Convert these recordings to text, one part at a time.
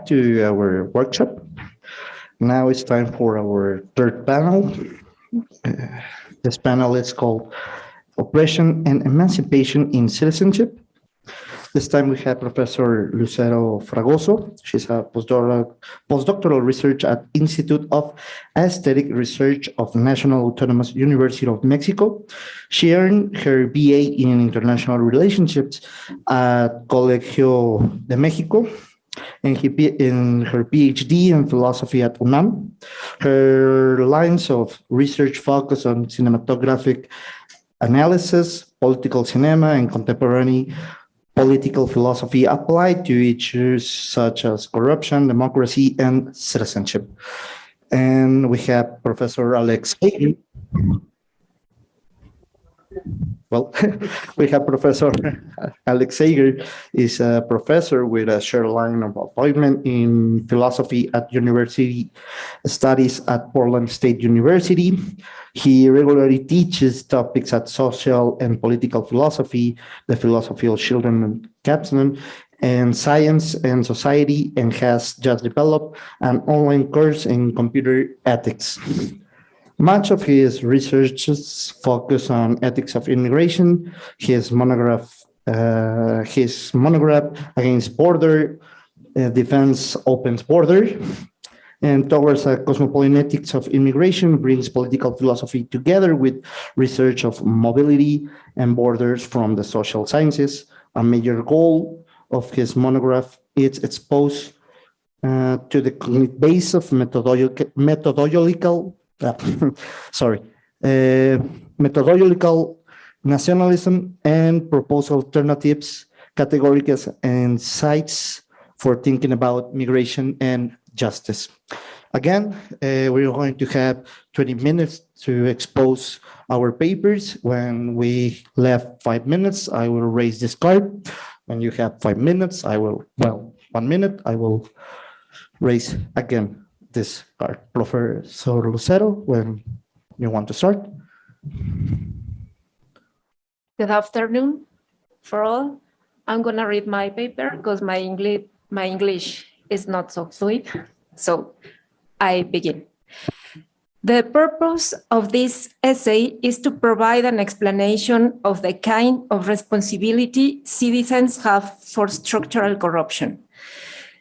back to our workshop. Now it's time for our third panel. This panel is called Oppression and Emancipation in Citizenship. This time we have Professor Lucero Fragoso. She's a postdoctoral research at Institute of Aesthetic Research of National Autonomous University of Mexico. She earned her BA in International Relationships at Colegio de Mexico, and in her PhD in philosophy at UNAM. Her lines of research focus on cinematographic analysis, political cinema, and contemporary political philosophy applied to issues such as corruption, democracy, and citizenship. And we have Professor Alex Hager. Well, we have Professor Alex Hager, is a professor with a shared line of appointment in philosophy at University Studies at Portland State University. He regularly teaches topics at social and political philosophy, the philosophy of children and captain, and science and society, and has just developed an online course in computer ethics. Much of his researches focus on ethics of immigration. His monograph Against Border Defense Opens Border, and Towards a Cosmopolitan Ethics of Immigration brings political philosophy together with research of mobility and borders from the social sciences. A major goal of his monograph is expose to the base of methodological nationalism and propose alternatives, categories, and sites for thinking about migration and justice. Again, we're going to have 20 minutes to expose our papers. When we left 5 minutes, I will raise this card. When you have 5 minutes, 1 minute, I will raise again this card. Professor Lucero, when you want to start. Good afternoon for all. I'm going to read my paper because my English is not so fluid. So I begin. The purpose of this essay is to provide an explanation of the kind of responsibility citizens have for structural corruption.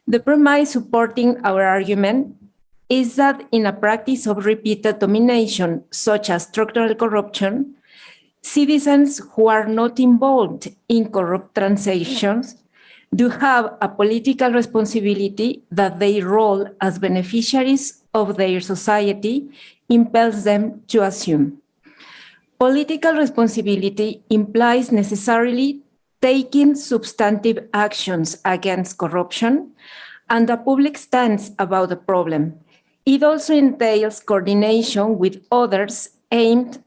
The premise supporting our argument is that in a practice of repeated domination, such as structural corruption, citizens who are not involved in corrupt transactions do have a political responsibility that their role as beneficiaries of their society impels them to assume. Political responsibility implies necessarily taking substantive actions against corruption and a public stance about the problem. It also entails coordination with others aimed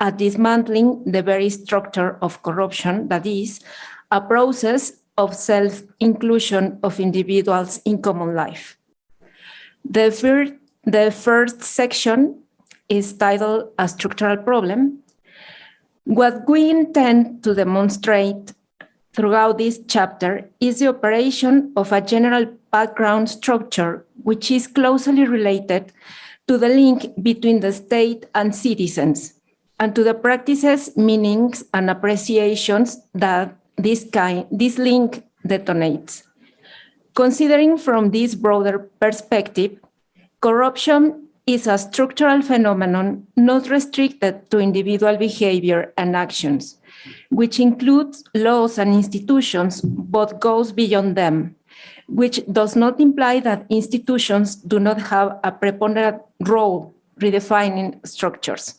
at dismantling the very structure of corruption, that is, a process of self-inclusion of individuals in common life. The first section is titled A Structural Problem. What we intend to demonstrate throughout this chapter is the operation of a general background structure which is closely related to the link between the state and citizens, and to the practices, meanings, and appreciations that this link detonates. Considering from this broader perspective, corruption is a structural phenomenon not restricted to individual behavior and actions, which includes laws and institutions, but goes beyond them, which does not imply that institutions do not have a preponderant role redefining structures.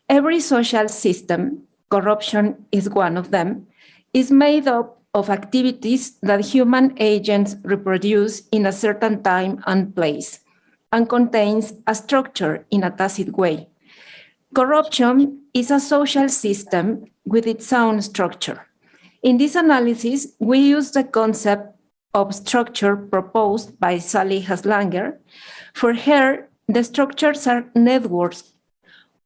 Every social system, corruption is one of them, is made up of activities that human agents reproduce in a certain time and place, and contains a structure in a tacit way. Corruption is a social system with its own structure. In this analysis, we use the concept of structure proposed by Sally Haslanger. For her, the structures are networks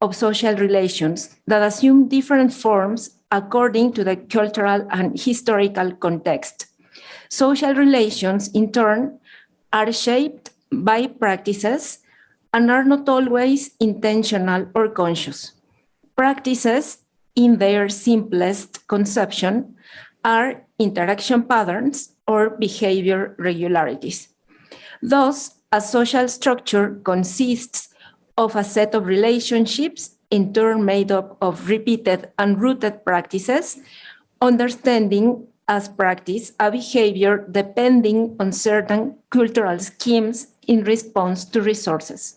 of social relations that assume different forms according to the cultural and historical context. Social relations, in turn, are shaped by practices and are not always intentional or conscious. Practices, in their simplest conception, are interaction patterns or behavior regularities. Thus, a social structure consists of a set of relationships in turn made up of repeated and rooted practices, understanding as practice a behavior depending on certain cultural schemes in response to resources.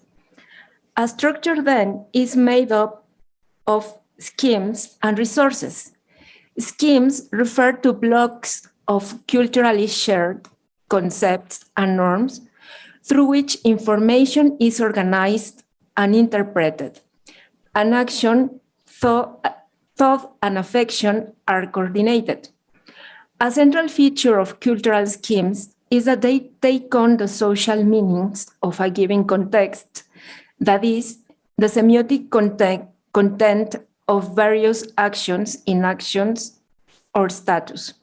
A structure then is made up of schemes and resources. Schemes refer to blocks of culturally shared concepts and norms through which information is organized and interpreted. An action, thought, and affection are coordinated. A central feature of cultural schemes is that they take on the social meanings of a given context, that is, the semiotic content of various actions, inactions, or status.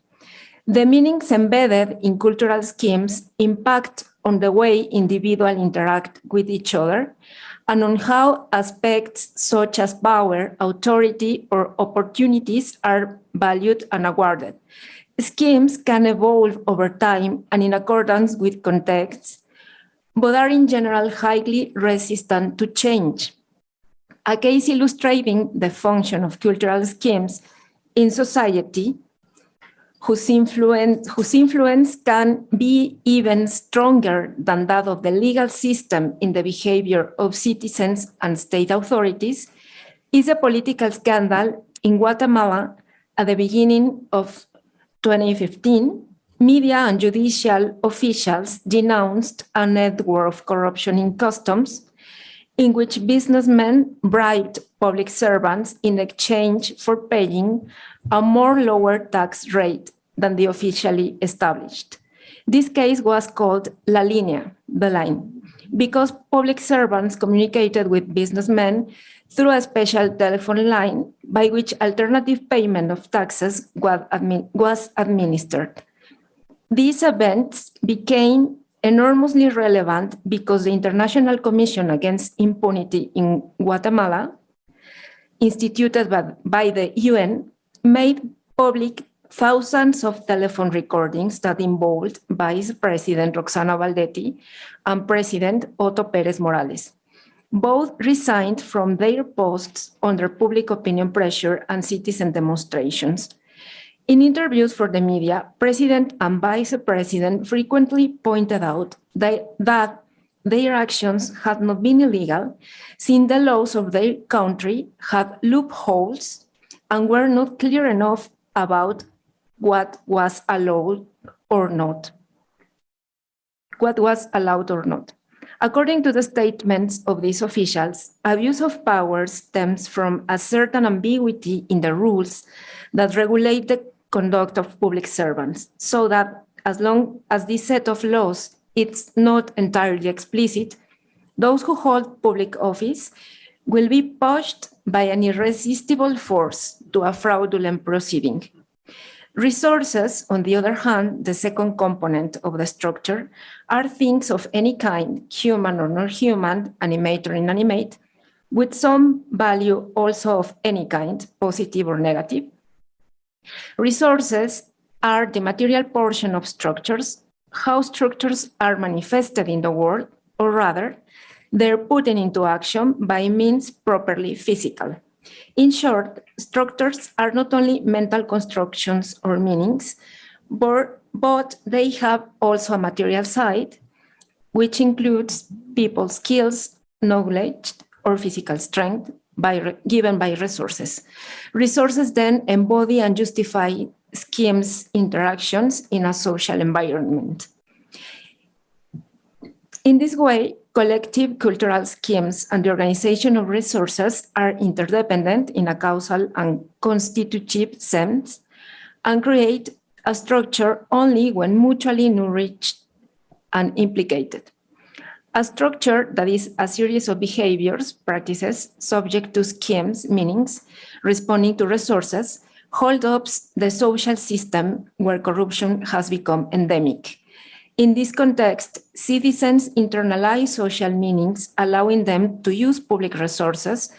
The meanings embedded in cultural schemes impact on the way individuals interact with each other and on how aspects such as power, authority, or opportunities are valued and awarded. Schemes can evolve over time and in accordance with contexts, but are in general highly resistant to change. A case illustrating the function of cultural schemes in society, whose influence can be even stronger than that of the legal system in the behavior of citizens and state authorities, is a political scandal in Guatemala at the beginning of 2015. Media and judicial officials denounced a network of corruption in customs in which businessmen bribed public servants in exchange for paying a more lower tax rate than the officially established. This case was called La Línea, the line, because public servants communicated with businessmen through a special telephone line by which alternative payment of taxes was administered. These events became enormously relevant because the International Commission Against Impunity in Guatemala, instituted by the UN, made public thousands of telephone recordings that involved Vice President Roxana Valdetti and President Otto Pérez Morales. Both resigned from their posts under public opinion pressure and citizen demonstrations. In interviews for the media, President and Vice President frequently pointed out that their actions had not been illegal, since the laws of their country had loopholes and were not clear enough about what was allowed or not. According to the statements of these officials, abuse of power stems from a certain ambiguity in the rules that regulate the conduct of public servants, so that as long as this set of laws is not entirely explicit, those who hold public office will be pushed by an irresistible force to a fraudulent proceeding. Resources, on the other hand, the second component of the structure, are things of any kind, human or non-human, animate or inanimate, with some value also of any kind, positive or negative. Resources are the material portion of structures, how structures are manifested in the world, or rather, they're put into action by means properly physical. In short, structures are not only mental constructions or meanings, but they have also a material side, which includes people's skills, knowledge, or physical strength given by resources. Resources then embody and justify schemes' interactions in a social environment. In this way, collective cultural schemes and the organization of resources are interdependent in a causal and constitutive sense and create a structure only when mutually nourished and implicated. A structure that is a series of behaviors, practices, subject to schemes, meanings, responding to resources, holds up the social system where corruption has become endemic. In this context, citizens internalize social meanings, allowing them to use public resources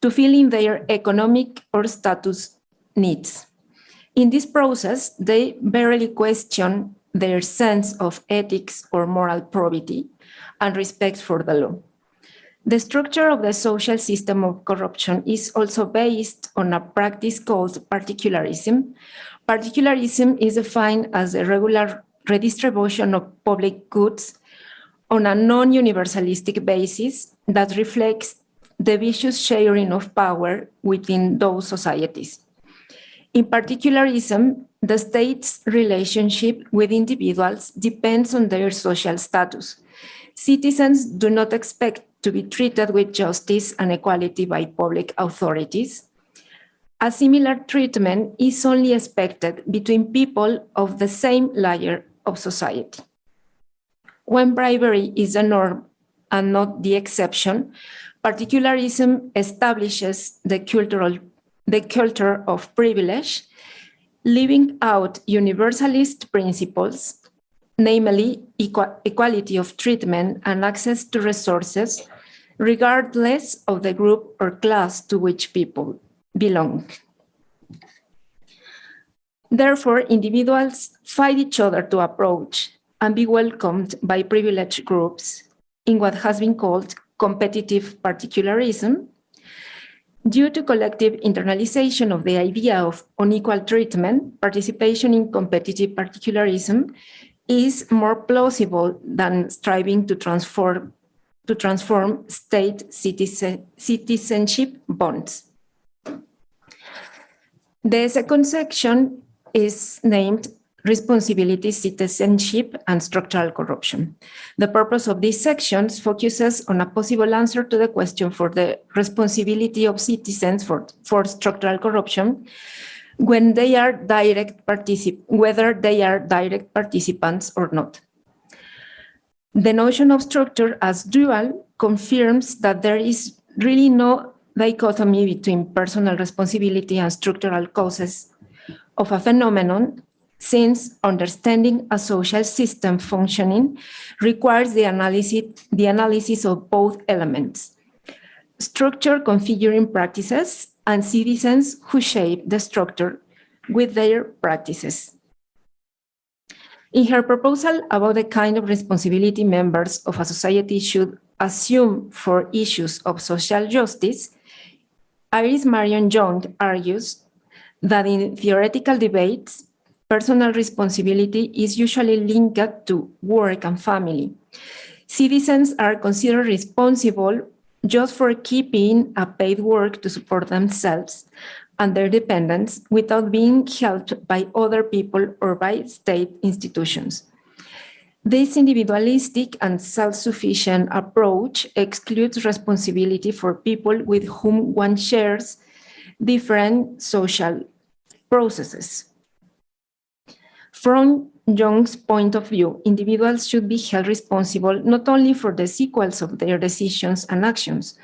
to fill in their economic or status needs. In this process, they barely question their sense of ethics or moral probity and respect for the law. The structure of the social system of corruption is also based on a practice called particularism. Particularism is defined as a regular redistribution of public goods on a non-universalistic basis that reflects the vicious sharing of power within those societies. In particularism, the state's relationship with individuals depends on their social status. Citizens do not expect to be treated with justice and equality by public authorities. A similar treatment is only expected between people of the same layer of society. When bribery is the norm and not the exception, particularism establishes the culture of privilege, leaving out universalist principles, namely equality of treatment and access to resources, regardless of the group or class to which people belong. Therefore, individuals fight each other to approach and be welcomed by privileged groups in what has been called competitive particularism. Due to collective internalization of the idea of unequal treatment, participation in competitive particularism is more plausible than striving to transform state citizenship bonds. The second section is named Responsibility, Citizenship, and Structural Corruption. The purpose of these sections focuses on a possible answer to the question for the responsibility of citizens for structural corruption when they are whether they are direct participants or not. The notion of structure as dual confirms that there is really no dichotomy between personal responsibility and structural causes of a phenomenon, since understanding a social system functioning requires the analysis of both elements: structure configuring practices and citizens who shape the structure with their practices. In her proposal about the kind of responsibility members of a society should assume for issues of social justice, Iris Marion Young argues that in theoretical debates, personal responsibility is usually linked to work and family. Citizens are considered responsible just for keeping a paid work to support themselves and their dependents without being helped by other people or by state institutions. This individualistic and self-sufficient approach excludes responsibility for people with whom one shares different social processes. From Young's point of view, individuals should be held responsible not only for the sequels of their decisions and actions,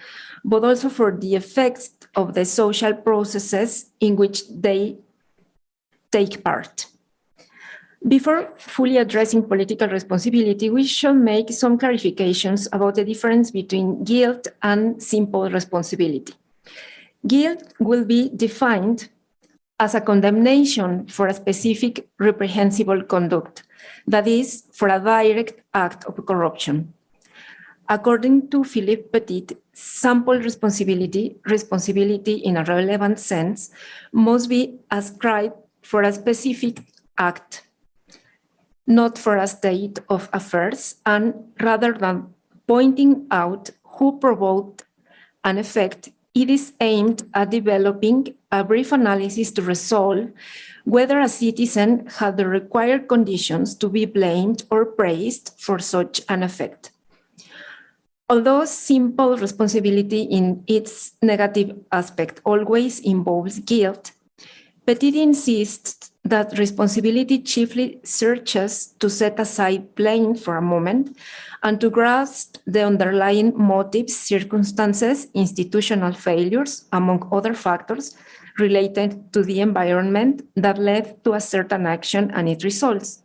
but also for the effects of the social processes in which they take part. Before fully addressing political responsibility, we should make some clarifications about the difference between guilt and simple responsibility. Guilt will be defined as a condemnation for a specific reprehensible conduct, that is, for a direct act of corruption. According to Philippe Petit, sample responsibility in a relevant sense, must be ascribed for a specific act, not for a state of affairs, and rather than pointing out who provoked an effect, it is aimed at developing a brief analysis to resolve whether a citizen had the required conditions to be blamed or praised for such an effect. Although simple responsibility in its negative aspect always involves guilt, Petit insists that responsibility chiefly searches to set aside blame for a moment and to grasp the underlying motives, circumstances, institutional failures, among other factors related to the environment that led to a certain action and its results.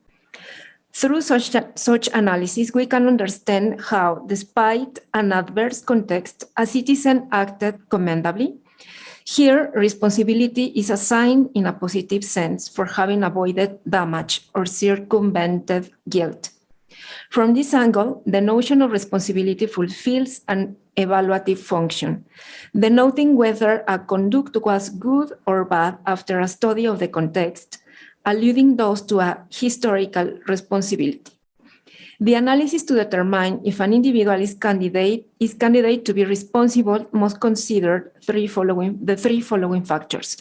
Through such analysis, we can understand how, despite an adverse context, a citizen acted commendably. Here, responsibility is assigned in a positive sense for having avoided damage or circumvented guilt. From this angle, the notion of responsibility fulfills an evaluative function, denoting whether a conduct was good or bad after a study of the context, alluding thus to a historical responsibility. The analysis to determine if an individual is candidate to be responsible must consider the three following factors.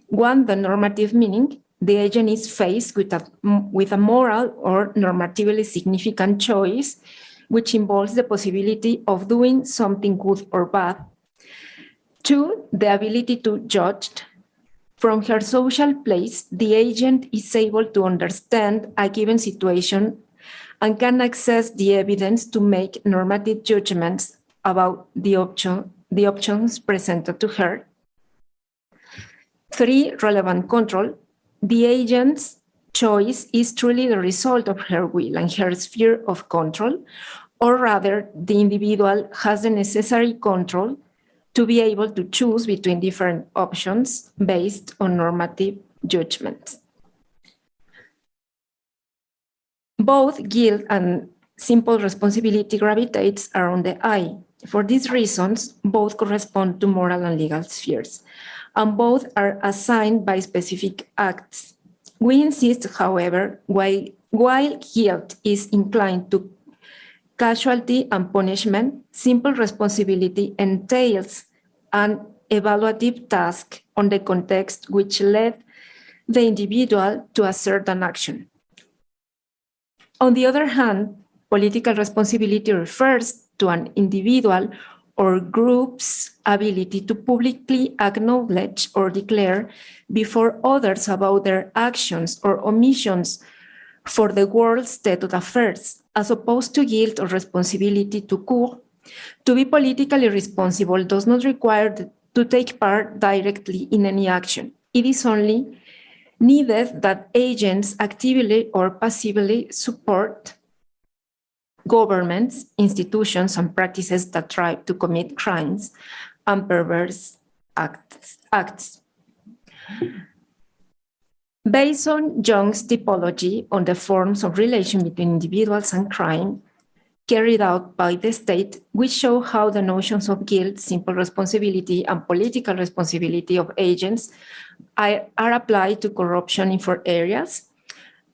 One, the normative meaning. The agent is faced with a moral or normatively significant choice, which involves the possibility of doing something good or bad. Two, the ability to judge. From her social place, the agent is able to understand a given situation and can access the evidence to make normative judgments about the options presented to her. Three, relevant control. The agent's choice is truly the result of her will and her sphere of control, or rather, the individual has the necessary control to be able to choose between different options based on normative judgments. Both guilt and simple responsibility gravitates around the I. For these reasons, both correspond to moral and legal spheres, and both are assigned by specific acts. We insist, however, while guilt is inclined to casualty and punishment, simple responsibility entails an evaluative task on the context which led the individual to a certain action. On the other hand, political responsibility refers to an individual or group's ability to publicly acknowledge or declare before others about their actions or omissions for the world's state of affairs, as opposed to guilt or responsibility to court. To be politically responsible does not require to take part directly in any action. It is only needed that agents actively or passively support governments, institutions, and practices that try to commit crimes and perverse acts. Based on Jung's typology on the forms of relation between individuals and crime carried out by the state, we show how the notions of guilt, simple responsibility, and political responsibility of agents are applied to corruption in four areas.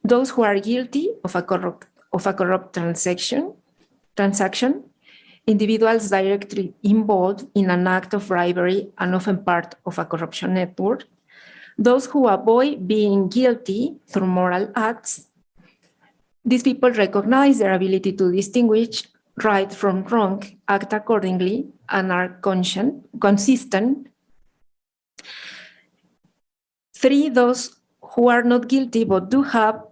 Those who are guilty of a corrupt transaction, individuals directly involved in an act of bribery and often part of a corruption network, those who avoid being guilty through moral acts. These people recognize their ability to distinguish right from wrong, act accordingly, and are consistent. Three, those who are not guilty but do have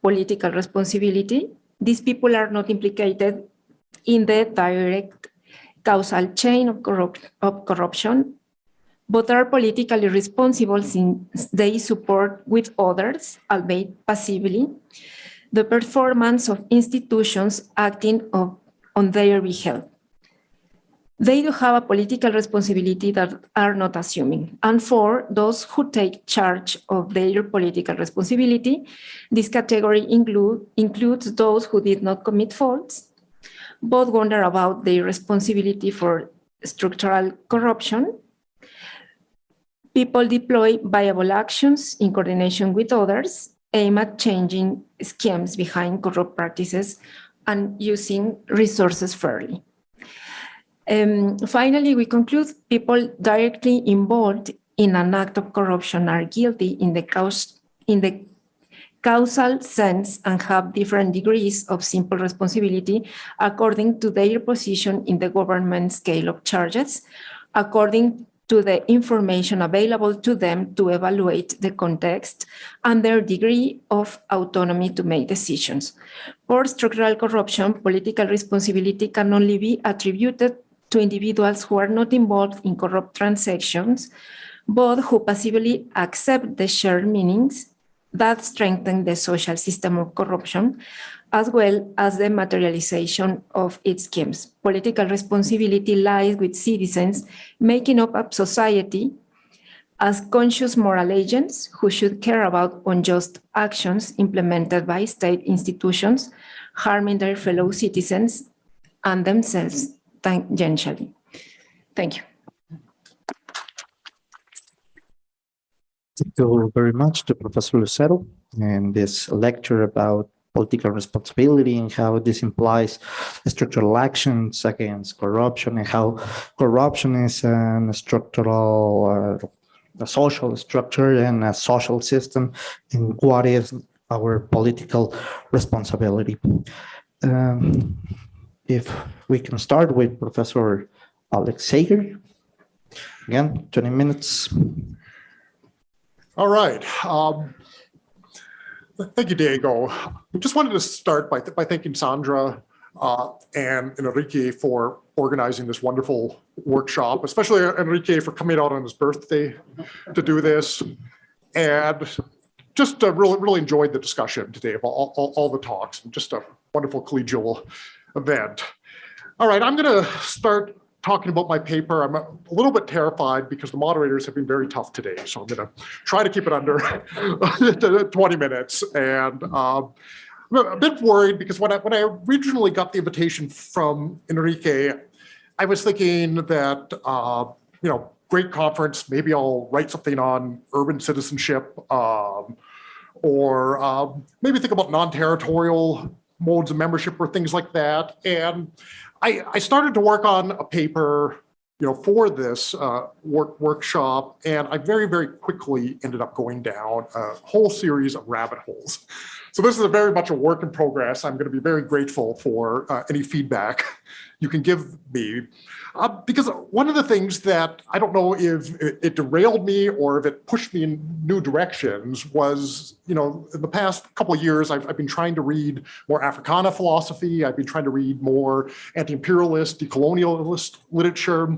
political responsibility. These people are not implicated in the direct causal chain of corruption, but are politically responsible since they support with others, albeit passively, the performance of institutions acting on their behalf. They do have a political responsibility that are not assuming. And four, those who take charge of their political responsibility. This category includes those who did not commit faults, but wonder about their responsibility for structural corruption. People deploy viable actions in coordination with others, aim at changing schemes behind corrupt practices and using resources fairly. Finally, we conclude people directly involved in an act of corruption are guilty in the causal sense and have different degrees of simple responsibility according to their position in the government scale of charges, according to the information available to them to evaluate the context, and their degree of autonomy to make decisions. For structural corruption, political responsibility can only be attributed to individuals who are not involved in corrupt transactions, but who passively accept the shared meanings that strengthen the social system of corruption, as well as the materialization of its schemes. Political responsibility lies with citizens making up a society as conscious moral agents who should care about unjust actions implemented by state institutions, harming their fellow citizens and themselves tangentially. Thank you. Thank you very much to Professor Lucero and this lecture about political responsibility and how this implies structural actions against corruption and how corruption is a structural, a social structure and a social system, and what is our political responsibility. If we can start with Professor Alex Sager. Again, 20 minutes. All right. Thank you, Diego. I just wanted to start by thanking Sandra and Enrique for organizing this wonderful workshop, especially Enrique for coming out on his birthday to do this. And just really enjoyed the discussion today of all the talks, and just a wonderful collegial event. All right, I'm going to start talking about my paper. I'm a little bit terrified because the moderators have been very tough today. So I'm going to try to keep it under 20 minutes. And I'm a bit worried because when I originally got the invitation from Enrique, I was thinking that, great conference, maybe I'll write something on urban citizenship, or maybe think about non-territorial modes of membership or things like that. And I started to work on a paper, for this workshop, and I very, very quickly ended up going down a whole series of rabbit holes. So this is very much a work in progress. I'm going to be very grateful for any feedback you can give me. Because one of the things that I don't know if it derailed me or if it pushed me in new directions was, in the past couple of years, I've been trying to read more Africana philosophy. I've been trying to read more anti-imperialist, decolonialist literature,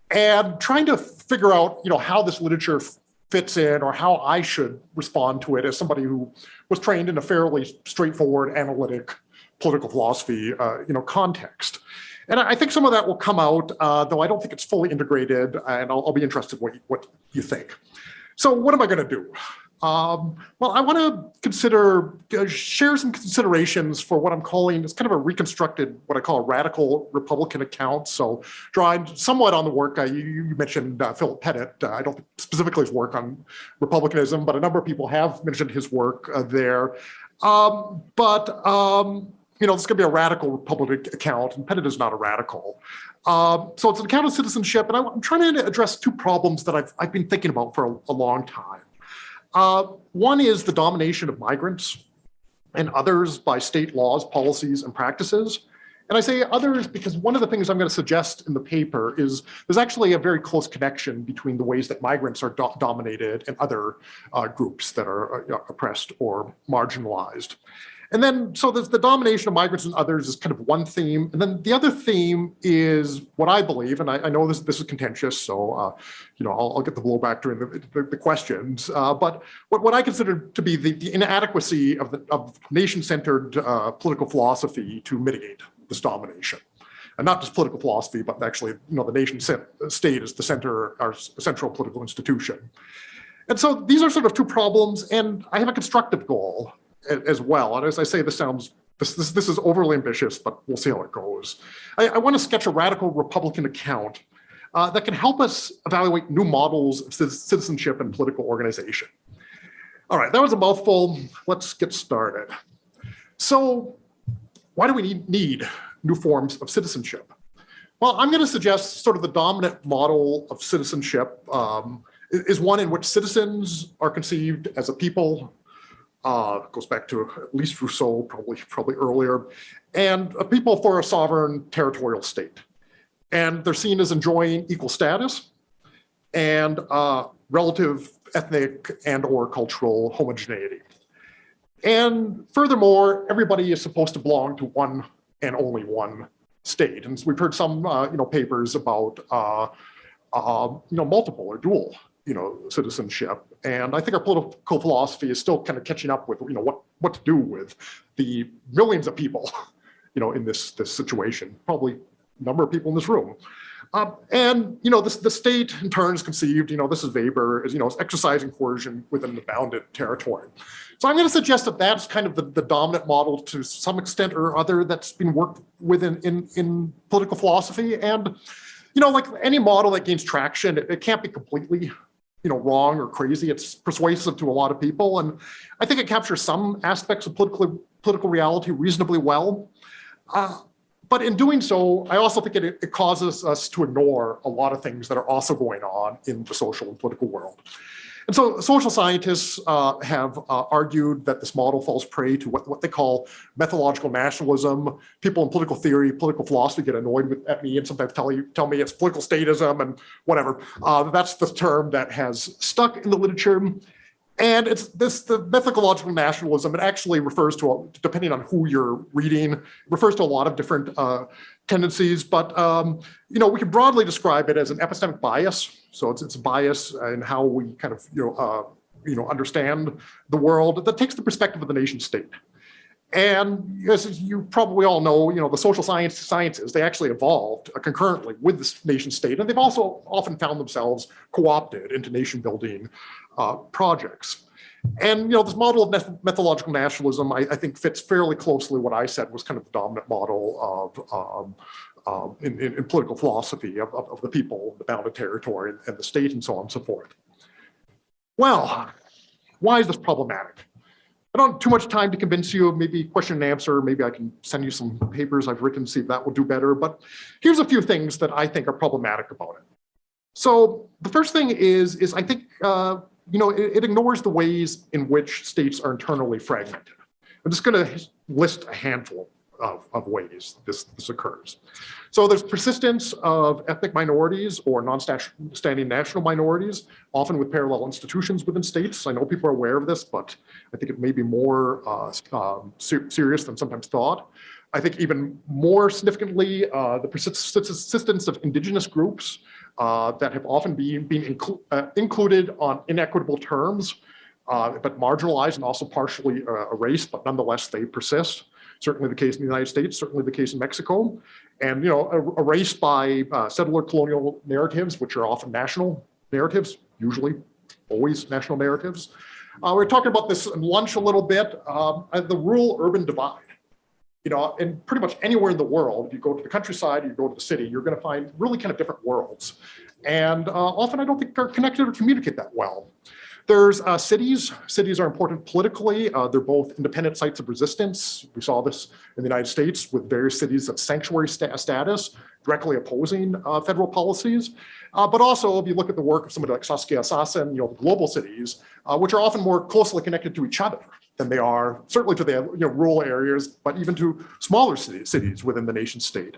and trying to figure out, how this literature fits in or how I should respond to it as somebody who was trained in a fairly straightforward, analytic political philosophy, context. And I think some of that will come out, though I don't think it's fully integrated, and I'll be interested what you think. So what am I going to do? Well, I want to share some considerations for what I'm calling, it's kind of a reconstructed, what I call a radical Republican account. So drawing somewhat on the work, you mentioned Philip Pettit. I don't think specifically his work on republicanism, but a number of people have mentioned his work there. It's going to be a radical Republican account, and Pettit is not a radical. So it's an account of citizenship, and I'm trying to address two problems that I've been thinking about for a long time. One is the domination of migrants and others by state laws, policies, and practices. And I say others because one of the things I'm going to suggest in the paper is there's actually a very close connection between the ways that migrants are dominated and other groups that are oppressed or marginalized. And then, so there's the domination of migrants and others is kind of one theme. And then the other theme is what I believe, and I know this is contentious, so I'll get the blowback during the questions. But what I consider to be the inadequacy of nation-centered political philosophy to mitigate this domination. And not just political philosophy, but actually, the nation state is the central political institution. And so these are sort of two problems, and I have a constructive goal as well. And as I say, this is overly ambitious, but we'll see how it goes. I want to sketch a radical Republican account that can help us evaluate new models of citizenship and political organization. All right, that was a mouthful. Let's get started. So why do we need new forms of citizenship? Well, I'm going to suggest sort of the dominant model of citizenship is one in which citizens are conceived as a people. Goes back to at least Rousseau, probably earlier, and a people for a sovereign territorial state. And they're seen as enjoying equal status and relative ethnic and or cultural homogeneity. And furthermore, everybody is supposed to belong to one and only one state. And so we've heard some papers about multiple or dual citizenship. And I think our political philosophy is still kind of catching up with, what to do with the millions of people, in this situation, probably a number of people in this room. And the state in turn is conceived, this is Weber, is exercising coercion within the bounded territory. So I'm going to suggest that that's kind of the dominant model to some extent or other that's been worked with in political philosophy. And like any model that gains traction, it can't be completely wrong or crazy. It's persuasive to a lot of people, and I think it captures some aspects of political reality reasonably well. But in doing so, I also think it causes us to ignore a lot of things that are also going on in the social and political world. And so social scientists have argued that this model falls prey to what they call methodological nationalism. People in political theory, political philosophy get annoyed at me and sometimes tell me it's political statism and whatever. That's the term that has stuck in the literature. And it's the methodological nationalism. It actually refers to, depending on who you're reading, it refers to a lot of different tendencies. But we can broadly describe it as an epistemic bias. So it's a bias in how we kind of understand the world that takes the perspective of the nation state. And as you probably all know, the social sciences, they actually evolved concurrently with this nation state, and they've also often found themselves co-opted into nation building projects. And this model of methodological nationalism, I think, fits fairly closely what I said was kind of the dominant model of in political philosophy of the people, the bounded territory, and the state, and so on and so forth. Well, why is this problematic? I don't have too much time to convince you. Maybe question and answer. Maybe I can send you some papers I've written, see if that will do better. But here's a few things that I think are problematic about it. So the first thing is I think it ignores the ways in which states are internally fragmented. I'm just going to list a handful of ways this occurs. So there's persistence of ethnic minorities or non-standing national minorities, often with parallel institutions within states. I know people are aware of this, but I think it may be more serious than sometimes thought. I think even more significantly, the persistence of indigenous groups that have often been included on inequitable terms, but marginalized and also partially erased, but nonetheless they persist. Certainly the case in the United States, certainly the case in Mexico, and erased by settler colonial narratives, which are often national narratives, usually always national narratives. We're talking about this in lunch a little bit, the rural-urban divide. And pretty much anywhere in the world, if you go to the countryside, you go to the city, you're going to find really kind of different worlds. And often I don't think they're connected or communicate that well. There's cities. Cities are important politically. They're both independent sites of resistance. We saw this in the United States with various cities of sanctuary status, directly opposing federal policies. But also, if you look at the work of somebody like Saskia Sassen, the global cities, which are often more closely connected to each other than they are, certainly to the rural areas, but even to smaller cities within the nation state.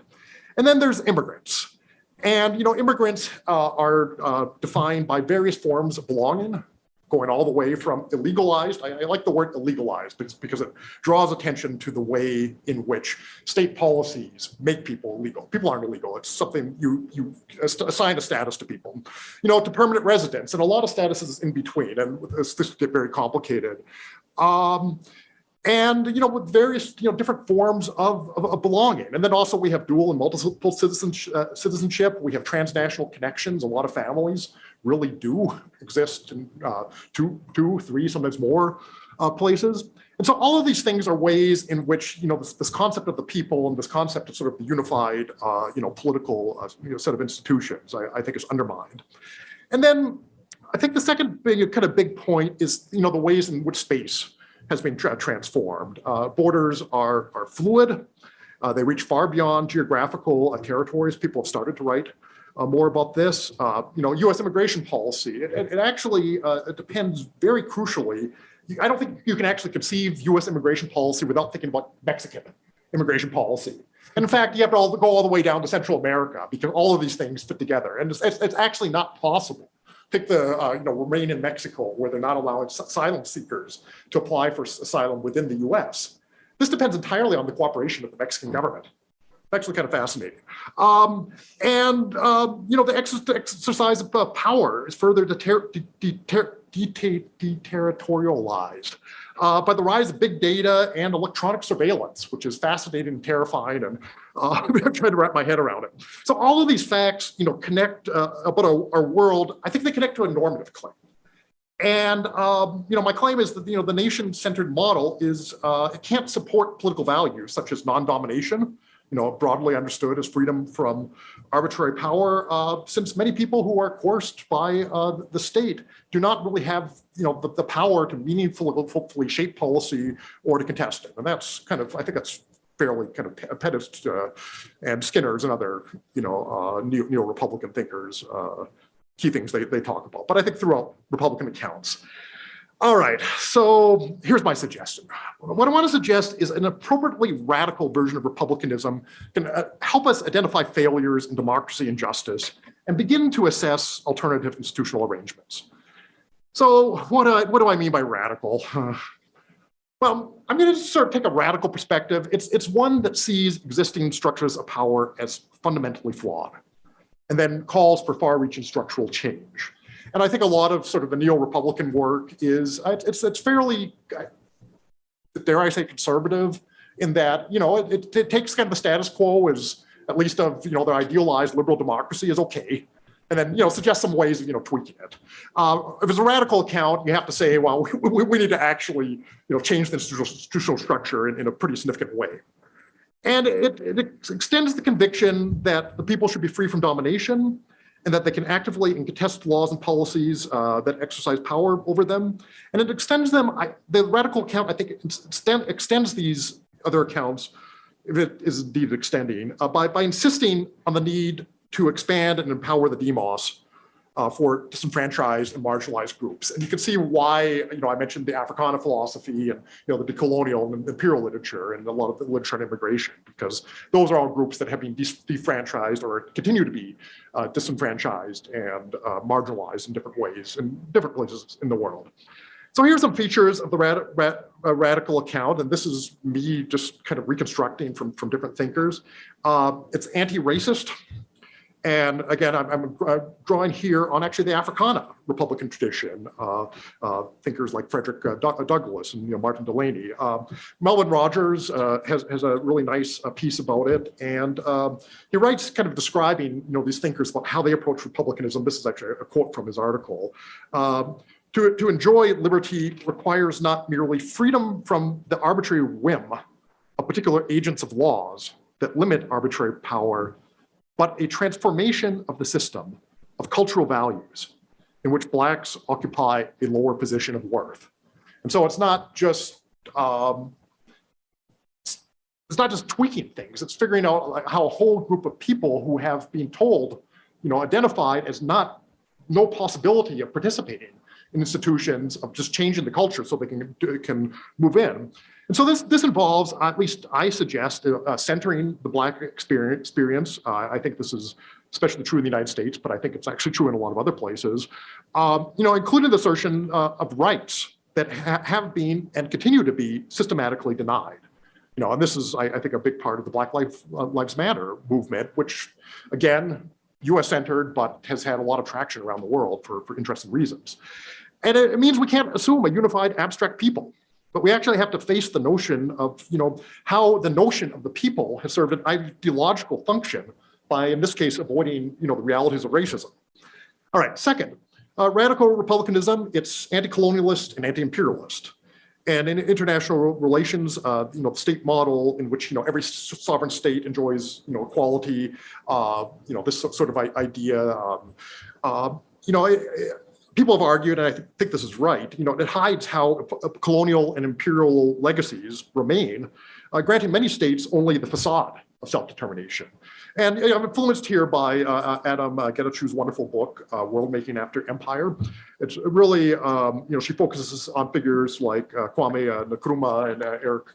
And then there's immigrants. And immigrants are defined by various forms of belonging, going all the way from illegalized. I like the word illegalized because it draws attention to the way in which state policies make people illegal. People aren't illegal. It's something you assign a status to people, to permanent residence, and a lot of statuses in between. And this get very complicated. And with various different forms of belonging. And then also we have dual and multiple citizenship. We have transnational connections. A lot of families really do exist in 2, 3, sometimes more places. And so all of these things are ways in which this concept of the people and this concept of sort of the unified political set of institutions I think is undermined. And then I think the second big point is the ways in which space has been transformed. Borders are fluid. They reach far beyond geographical territories. People have started to write more about this. U.S. immigration policy, it actually depends very crucially. I don't think you can actually conceive U.S. immigration policy without thinking about Mexican immigration policy. And in fact, you have to go all the way down to Central America because all of these things fit together. And it's actually not possible. Pick the remain in Mexico, where they're not allowing asylum seekers to apply for asylum within the U.S. This depends entirely on the cooperation of the Mexican government. actually kind of fascinating. The exercise of power is further deterritorialized by the rise of big data and electronic surveillance, which is fascinating and terrifying, and I'm trying to wrap my head around it. So all of these facts, connect about our world. I think they connect to a normative claim. And, my claim is that, the nation-centered model is, it can't support political values such as non-domination, broadly understood as freedom from arbitrary power, since many people who are coerced by the state do not really have, the power to meaningfully, hopefully shape policy or to contest it. And that's kind of, I think that's fairly kind of Pettist and Skinner's and other, neo-Republican thinkers, key things they talk about, but I think throughout Republican accounts. All right, so here's my suggestion. What I want to suggest is an appropriately radical version of republicanism can help us identify failures in democracy and justice and begin to assess alternative institutional arrangements. So what do I mean by radical? Well, I'm going to sort of take a radical perspective. It's one that sees existing structures of power as fundamentally flawed, and then calls for far-reaching structural change. And I think a lot of sort of the neo-Republican work is, it's fairly, dare I say, conservative in that, it takes kind of the status quo as, at least of, their idealized liberal democracy is okay. And then, suggest some ways of, tweaking it. If it's a radical account, you have to say, well, we need to actually, change the institutional structure in a pretty significant way. And it extends the conviction that the people should be free from domination and that they can actively and contest laws and policies that exercise power over them. And it extends them, the radical account, I think, extends these other accounts, if it is indeed extending, by insisting on the need to expand and empower the demos for disenfranchised and marginalized groups. And you can see why, I mentioned the Africana philosophy and, the decolonial and imperial literature and a lot of the literature on immigration, because those are all groups that have been defranchised or continue to be disenfranchised and marginalized in different ways in different places in the world. So here's some features of the radical account, and this is me just kind of reconstructing from different thinkers. It's anti-racist. And again, I'm drawing here on actually the Africana Republican tradition, thinkers like Frederick Douglass and Martin Delany. Melvin Rogers has a really nice piece about it, and he writes kind of describing these thinkers about how they approach republicanism. This is actually a quote from his article. To enjoy liberty requires not merely freedom from the arbitrary whim of particular agents of laws that limit arbitrary power, but a transformation of the system of cultural values in which Blacks occupy a lower position of worth. And so it's not just tweaking things, it's figuring out how a whole group of people who have been told, identified as no possibility of participating in institutions, of just changing the culture so they can move in. And so this involves, at least I suggest, centering the Black experience. I think this is especially true in the United States, but I think it's actually true in a lot of other places, including the assertion of rights that have been and continue to be systematically denied. And this is, I think, a big part of the Black Lives Matter movement, which, again, US-centered, but has had a lot of traction around the world for interesting reasons. And it means we can't assume a unified abstract people, but we actually have to face the notion of, how the notion of the people has served an ideological function by, in this case, avoiding, the realities of racism. All right, second, radical republicanism, it's anti-colonialist and anti-imperialist. And in international relations, the state model in which, every sovereign state enjoys, equality, this sort of idea, people have argued, and I think this is right, it hides how colonial and imperial legacies remain, granting many states only the facade of self-determination. And I'm influenced here by Adam Getachu's wonderful book, World Making After Empire. It's really, she focuses on figures like Kwame Nkrumah and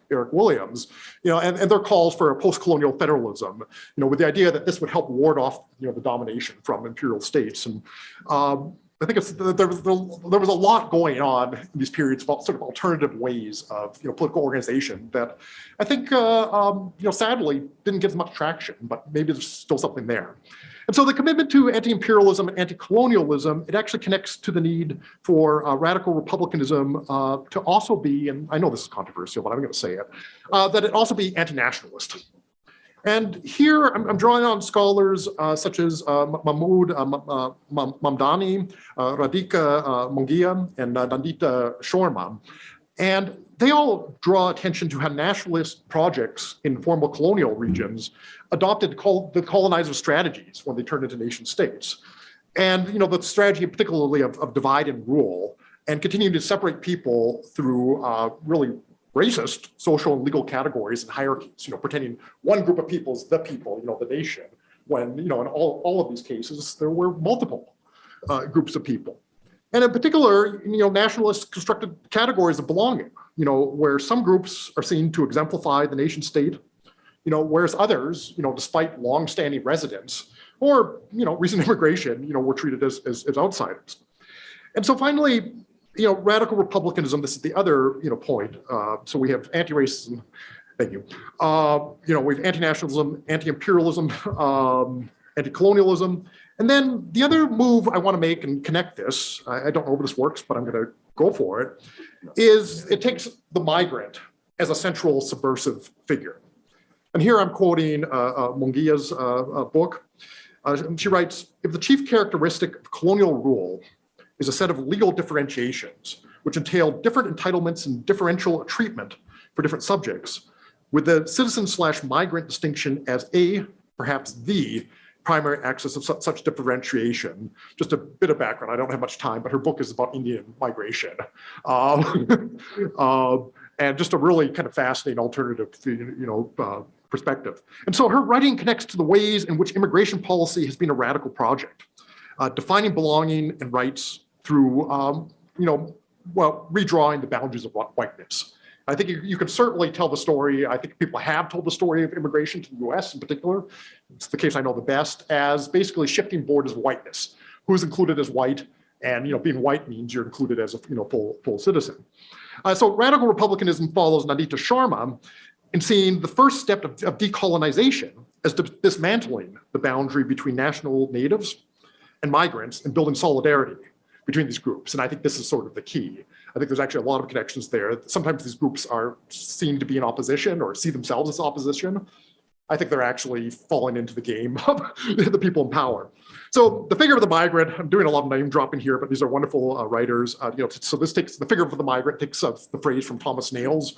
Eric Williams, and their calls for a post-colonial federalism, with the idea that this would help ward off, the domination from imperial states. And I think there was a lot going on in these periods about sort of alternative ways of political organization that I think sadly didn't get as much traction, but maybe there's still something there. And so the commitment to anti-imperialism and anti-colonialism, it actually connects to the need for radical republicanism to also be, and I know this is controversial, but I'm going to say it, that it also be anti-nationalist. And here I'm drawing on scholars such as Mahmoud Mamdani, Radhika Mongia, and Nandita Sharma. And they all draw attention to how nationalist projects in former colonial regions adopted the colonizer strategies when they turned into nation states. And the strategy particularly of divide and rule and continuing to separate people through really racist social and legal categories and hierarchies, pretending one group of people is the people, the nation, when, in all of these cases, there were multiple groups of people. And in particular, nationalists constructed categories of belonging, where some groups are seen to exemplify the nation state, whereas others, despite longstanding residence or, recent immigration, were treated as outsiders. And so finally, radical republicanism, this is the other, point. So we have anti-racism, thank you. We have anti-nationalism, anti-imperialism, anti-colonialism. And then the other move I want to make and connect this, I don't know if this works, but I'm going to go for it, is it takes the migrant as a central subversive figure. And here I'm quoting Mongia's book. She writes, if the chief characteristic of colonial rule is a set of legal differentiations, which entail different entitlements and differential treatment for different subjects, with the citizen/migrant distinction as perhaps the primary axis of such differentiation. Just a bit of background, I don't have much time, but her book is about Indian migration. And just a really kind of fascinating alternative, perspective. And so her writing connects to the ways in which immigration policy has been a radical project, defining belonging and rights through, redrawing the boundaries of whiteness. I think you can certainly tell the story. I think people have told the story of immigration to the US in particular. It's the case I know the best, as basically shifting borders of whiteness. Who's included as white, and being white means you're included as a full citizen. So radical republicanism follows Nandita Sharma in seeing the first step of decolonization as dismantling the boundary between national natives and migrants and building solidarity between these groups. And I think this is sort of the key. I think there's actually a lot of connections there. Sometimes these groups are seen to be in opposition or see themselves as opposition. I think they're actually falling into the game of the people in power. So the figure of the migrant, I'm doing a lot of name dropping here, but these are wonderful writers. So this takes the figure of the migrant, takes the phrase from Thomas Nail's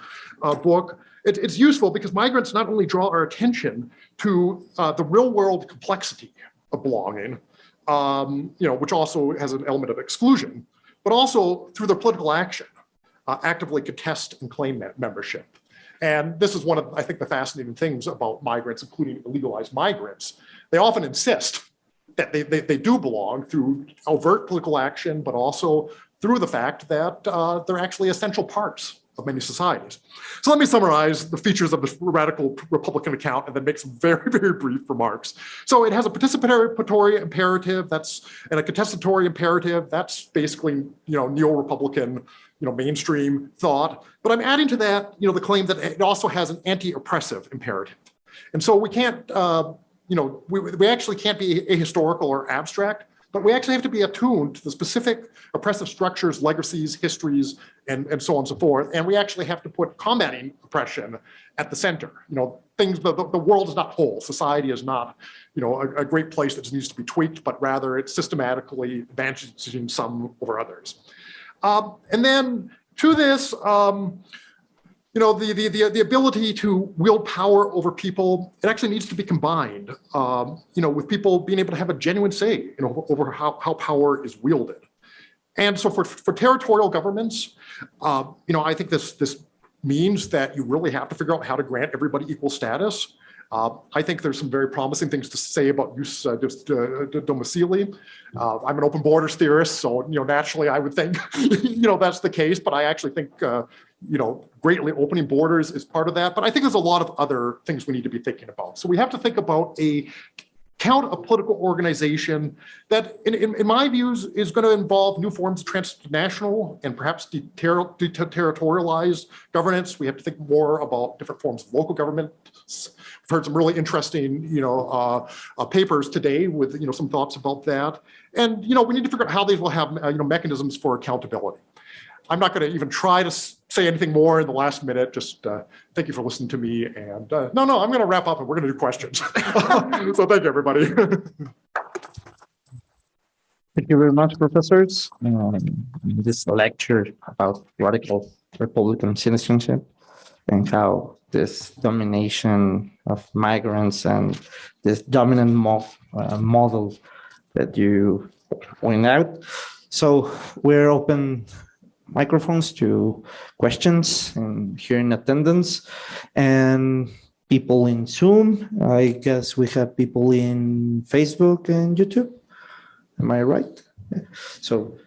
book. It's useful because migrants not only draw our attention to the real world complexity of belonging, which also has an element of exclusion, but also through their political action, actively contest and claim membership. And this is one of, I think, the fascinating things about migrants, including illegalized migrants. They often insist that they do belong through overt political action, but also through the fact that they're actually essential parts of many societies. So let me summarize the features of this radical Republican account and then make some very, very brief remarks. So it has a participatory imperative, and a contestatory imperative. That's basically, neo-Republican, mainstream thought. But I'm adding to that, the claim that it also has an anti-oppressive imperative. And so we can't, we actually can't be ahistorical or abstract, but we actually have to be attuned to the specific oppressive structures, legacies, histories, and so on and so forth. And we actually have to put combating oppression at the center. The world is not whole. Society is not, a great place that just needs to be tweaked, but rather it's systematically advantaging some over others. And then to this, the ability to wield power over people, it actually needs to be combined, with people being able to have a genuine say, over how power is wielded. And so for territorial governments, I think this means that you really have to figure out how to grant everybody equal status. I think there's some very promising things to say about jus domicili. I'm an open borders theorist, so naturally I would think that's the case. But I actually think greatly opening borders is part of that. But I think there's a lot of other things we need to be thinking about. So we have to think about a count a political organization that, in my views, is going to involve new forms of transnational and perhaps deterritorialized governance. We have to think more about different forms of local government. We've heard some really interesting, papers today with, some thoughts about that. And, we need to figure out how these will have, mechanisms for accountability. I'm not going to even try to say anything more in the last minute. Just thank you for listening to me. And no, I'm going to wrap up and we're going to do questions. So thank you, everybody. Thank you very much, professors. This lecture about radical Republican citizenship and how this domination of migrants and this dominant model that you point out. So we're open microphones to questions and here in attendance and people in Zoom. I guess we have people in Facebook and YouTube. Am I right? So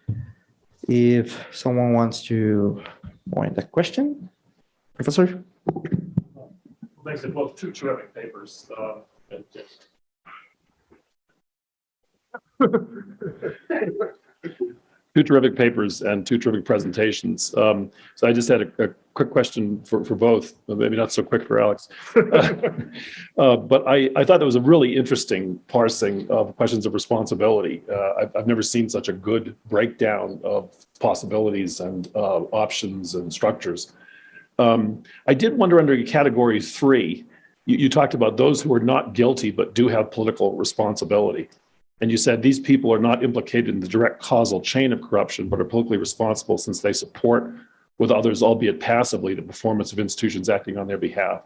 if someone wants to point a question, Professor? Thanks. They're both two terrific papers. Two terrific papers and two terrific presentations. So I just had a quick question for both, maybe not so quick for Alex. But I thought that was a really interesting parsing of questions of responsibility. I've never seen such a good breakdown of possibilities and options and structures. I did wonder under category 3, you talked about those who are not guilty but do have political responsibility. And you said these people are not implicated in the direct causal chain of corruption, but are politically responsible since they support with others, albeit passively, the performance of institutions acting on their behalf.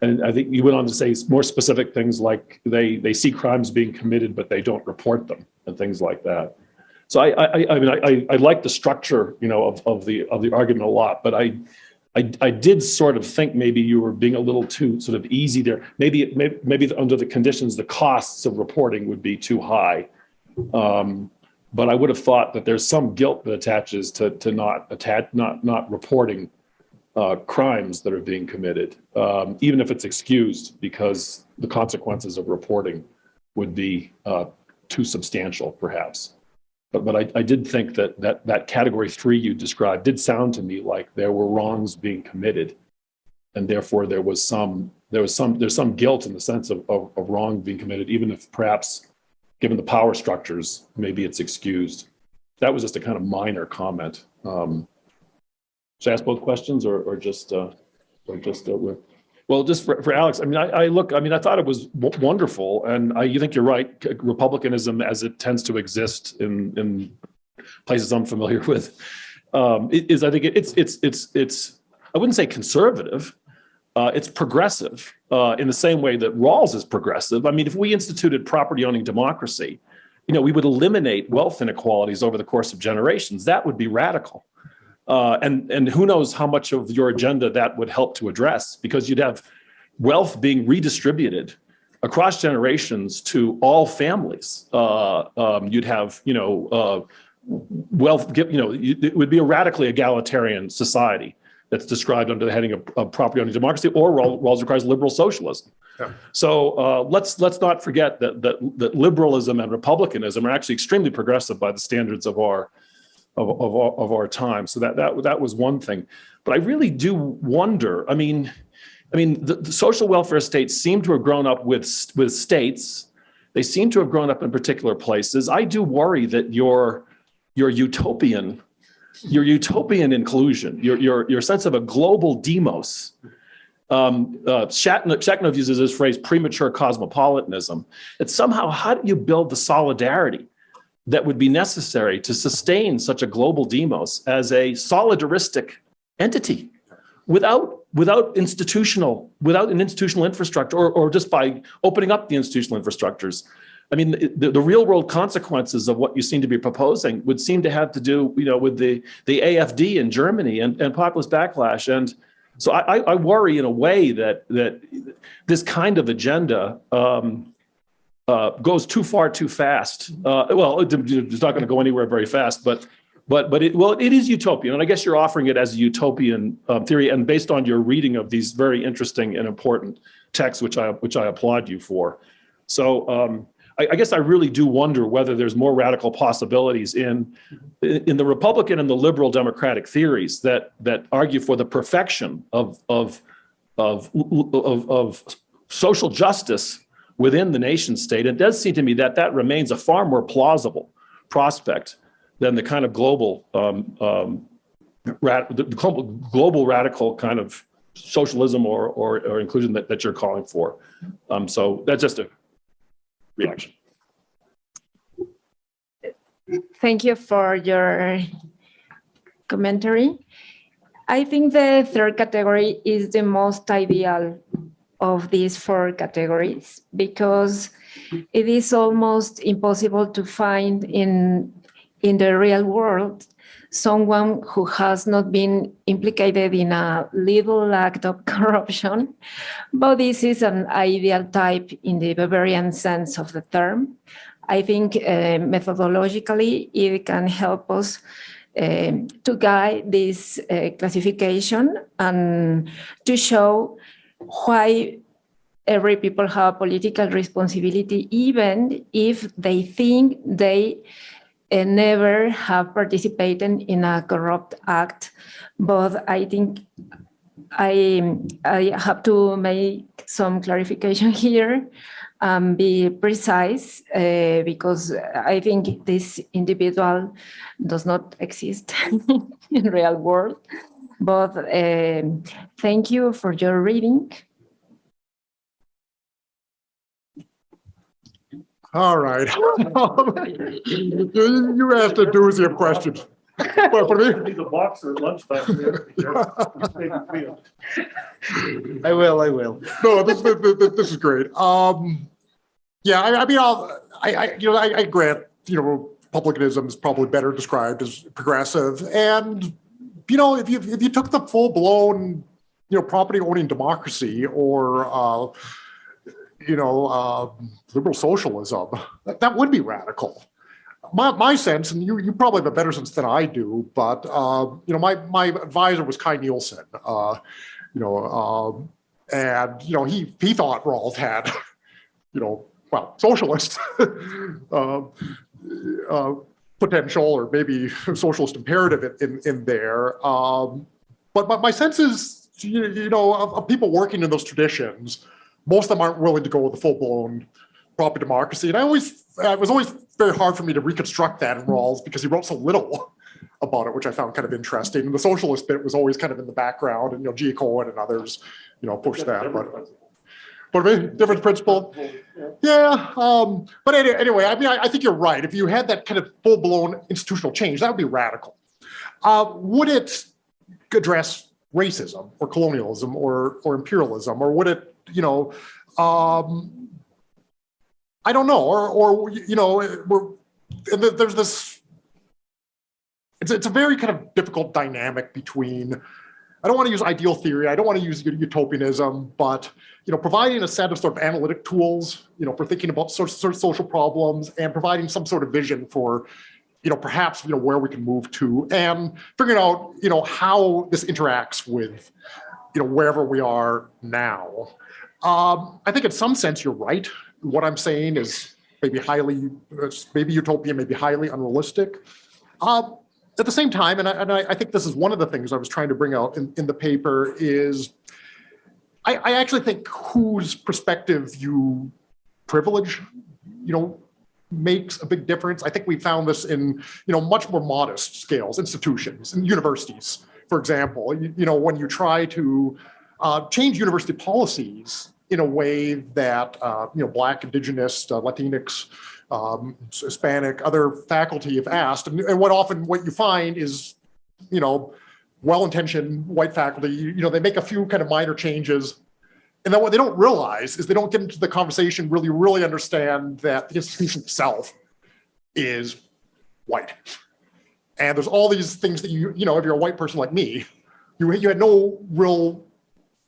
And I think you went on to say more specific things like they see crimes being committed, but they don't report them and things like that. So I like the structure, of the argument a lot, but I did sort of think maybe you were being a little too sort of easy there. Maybe under the conditions, the costs of reporting would be too high. But I would have thought that there's some guilt that attaches to not reporting crimes that are being committed, even if it's excused because the consequences of reporting would be too substantial, perhaps. But I did think that category 3 you described did sound to me like there were wrongs being committed, and therefore there's some guilt in the sense of wrong being committed, even if perhaps given the power structures, maybe it's excused. That was just a kind of minor comment. Should I ask both questions or just well, just for Alex, I thought it was wonderful, and you think you're right. Republicanism, as it tends to exist in places I'm familiar with, I think it's I wouldn't say conservative. It's progressive in the same way that Rawls is progressive. I mean, if we instituted property-owning democracy, we would eliminate wealth inequalities over the course of generations. That would be radical. And who knows how much of your agenda that would help to address, because you'd have wealth being redistributed across generations to all families. You'd have, wealth, it would be a radically egalitarian society that's described under the heading of property-owning democracy, or Rawls requires liberal socialism. Yeah. So let's not forget that liberalism and republicanism are actually extremely progressive by the standards of our time. So that was one thing. But I really do wonder, the social welfare states seem to have grown up with states. They seem to have grown up in particular places. I do worry that your utopian inclusion, your sense of a global demos, Shatnov uses this phrase, premature cosmopolitanism. It's somehow, how do you build the solidarity that would be necessary to sustain such a global demos as a solidaristic entity without an institutional infrastructure, or just by opening up the institutional infrastructures? I mean, the real world consequences of what you seem to be proposing would seem to have to do, with the AfD in Germany and populist backlash. And so I worry in a way that this kind of agenda goes too far too fast. It's not going to go anywhere very fast, but it is utopian, and I guess you're offering it as a utopian theory, and based on your reading of these very interesting and important texts, which I applaud you for. So I guess I really do wonder whether there's more radical possibilities in the Republican and the liberal democratic theories that argue for the perfection of social justice within the nation state. It does seem to me that remains a far more plausible prospect than the kind of global global radical kind of socialism or inclusion that you're calling for. So that's just a reaction. Thank you for your commentary. I think the third category is the most ideal of these four categories because it is almost impossible to find in the real world someone who has not been implicated in a little act of corruption, but this is an ideal type in the Bavarian sense of the term. I think methodologically it can help us to guide this classification and to show why every people have political responsibility, even if they think they never have participated in a corrupt act. But I think I have to make some clarification here and be precise because I think this individual does not exist in real world. But thank you for your reading. All right. You asked a doozy of questions. Well, for me, The box or lunchtime. I will. no, this is great. Yeah, I mean, I grant, republicanism is probably better described as progressive, and if you took the full blown, property owning democracy or liberal socialism, that would be radical. My sense, and you probably have a better sense than I do, but my advisor was Kai Nielsen, and he thought Rawls had, socialist potential or maybe socialist imperative in there. But my sense is, of people working in those traditions, most of them aren't willing to go with the full-blown proper democracy. And it was always very hard for me to reconstruct that in Rawls because he wrote so little about it, which I found kind of interesting. And the socialist bit was always kind of in the background, and G. Cohen and others, pushed that. But different principle. Yeah. But anyway, I mean, I think you're right. If you had that kind of full-blown institutional change, that would be radical. Would it address racism or colonialism or imperialism, or would it, I don't know, there's this. It's a very kind of difficult dynamic between. I don't want to use ideal theory. I don't want to use utopianism, but providing a set of sort of analytic tools, for thinking about social problems and providing some sort of vision for, perhaps where we can move to, and figuring out how this interacts with, wherever we are now. I think in some sense you're right. What I'm saying is maybe utopian, maybe highly unrealistic. At the same time, and I think this is one of the things I was trying to bring out in the paper is, I actually think whose perspective you privilege, makes a big difference. I think we found this in, much more modest scales, institutions and universities, for example. When you try to change university policies in a way that, Black, Indigenous, Latinx, Hispanic, other faculty have asked, and what you find is, well-intentioned white faculty, they make a few kind of minor changes, and then what they don't realize is they don't get into the conversation, really understand that the institution itself is white, and there's all these things that if you're a white person like me, you had no real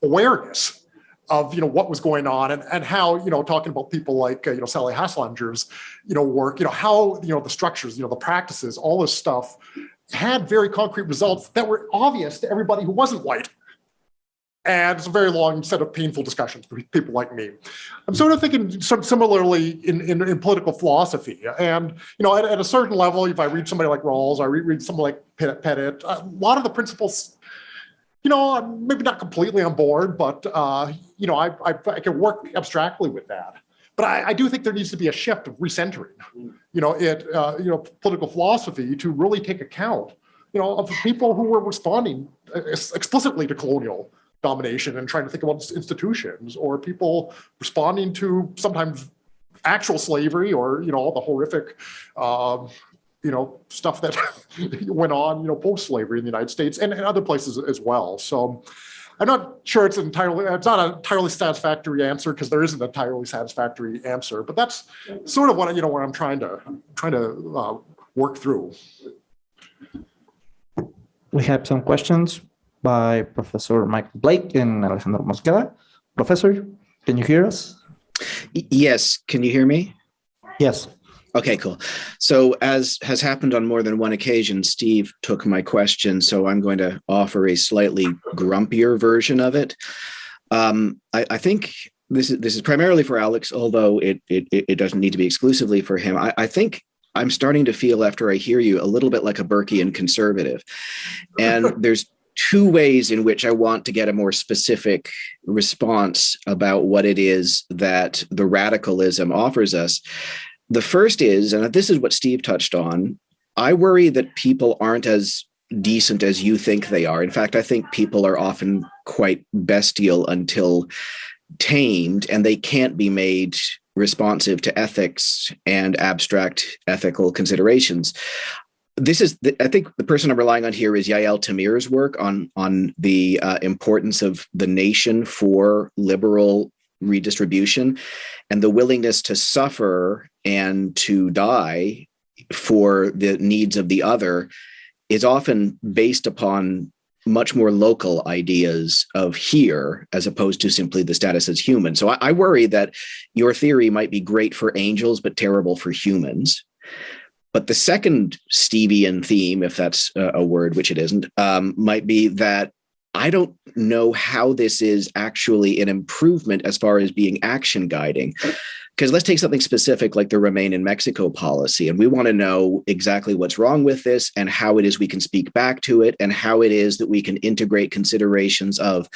awareness of what was going on and how talking about people like Sally Haslanger's work, how the structures, the practices, all this stuff had very concrete results that were obvious to everybody who wasn't white. And it's a very long set of painful discussions for people like me. I'm sort of thinking similarly in political philosophy. And, at a certain level, if I read somebody like Rawls, I read somebody like Pettit, a lot of the principles, I'm maybe not completely on board, but, I can work abstractly with that. But I do think there needs to be a shift of recentering, political philosophy to really take account, of the people who were responding explicitly to colonial domination and trying to think about institutions, or people responding to sometimes actual slavery, or all the horrific stuff that went on post-slavery in the United States and other places as well. So I'm not sure it's not an entirely satisfactory answer, because there isn't an entirely satisfactory answer, but that's sort of what what I'm trying to work through. We have some questions by Professor Michael Blake and Alejandro Mosqueda. Professor, can you hear us? Yes. Can you hear me? Yes. Okay, cool. So as has happened on more than one occasion, Steve took my question, so I'm going to offer a slightly grumpier version of it. I think this is primarily for Alex, although it doesn't need to be exclusively for him. I think I'm starting to feel, after I hear you, a little bit like a Burkean conservative. And there's two ways in which I want to get a more specific response about what it is that the radicalism offers us. The first is, and this is what Steve touched on, I worry that people aren't as decent as you think they are. In fact, I think people are often quite bestial until tamed, and they can't be made responsive to ethics and abstract ethical considerations. I think the person I'm relying on here is Yael Tamir's work on the importance of the nation for liberal redistribution, and the willingness to suffer and to die for the needs of the other is often based upon much more local ideas of here, as opposed to simply the status as human. So I worry that your theory might be great for angels, but terrible for humans. But the second Stevian theme, if that's a word, which it isn't, might be that I don't know how this is actually an improvement as far as being action guiding. Because let's take something specific like the Remain in Mexico policy, and we want to know exactly what's wrong with this and how it is we can speak back to it, and how it is that we can integrate considerations of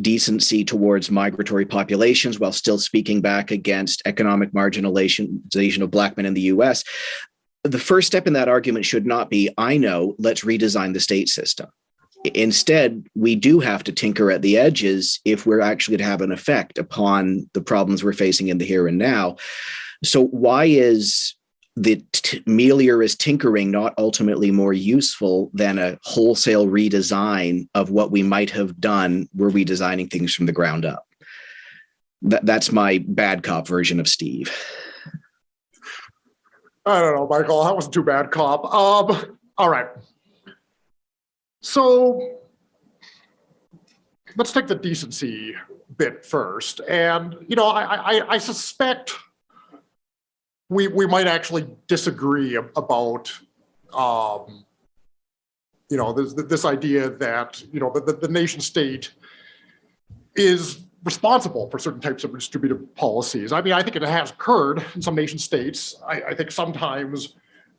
decency towards migratory populations while still speaking back against economic marginalization of Black men in the US. The first step in that argument should not be, I know, let's redesign the state system. Instead, we do have to tinker at the edges if we're actually to have an effect upon the problems we're facing in the here and now. So why is the meliorous tinkering not ultimately more useful than a wholesale redesign of what we might have done were we designing things from the ground up? That's my bad cop version of Steve. I don't know, Michael, that wasn't too bad cop. All right. So let's take the decency bit first. And, I suspect we might actually disagree about, this idea that, the nation state is responsible for certain types of distributive policies. I mean, I think it has occurred in some nation states. I think sometimes,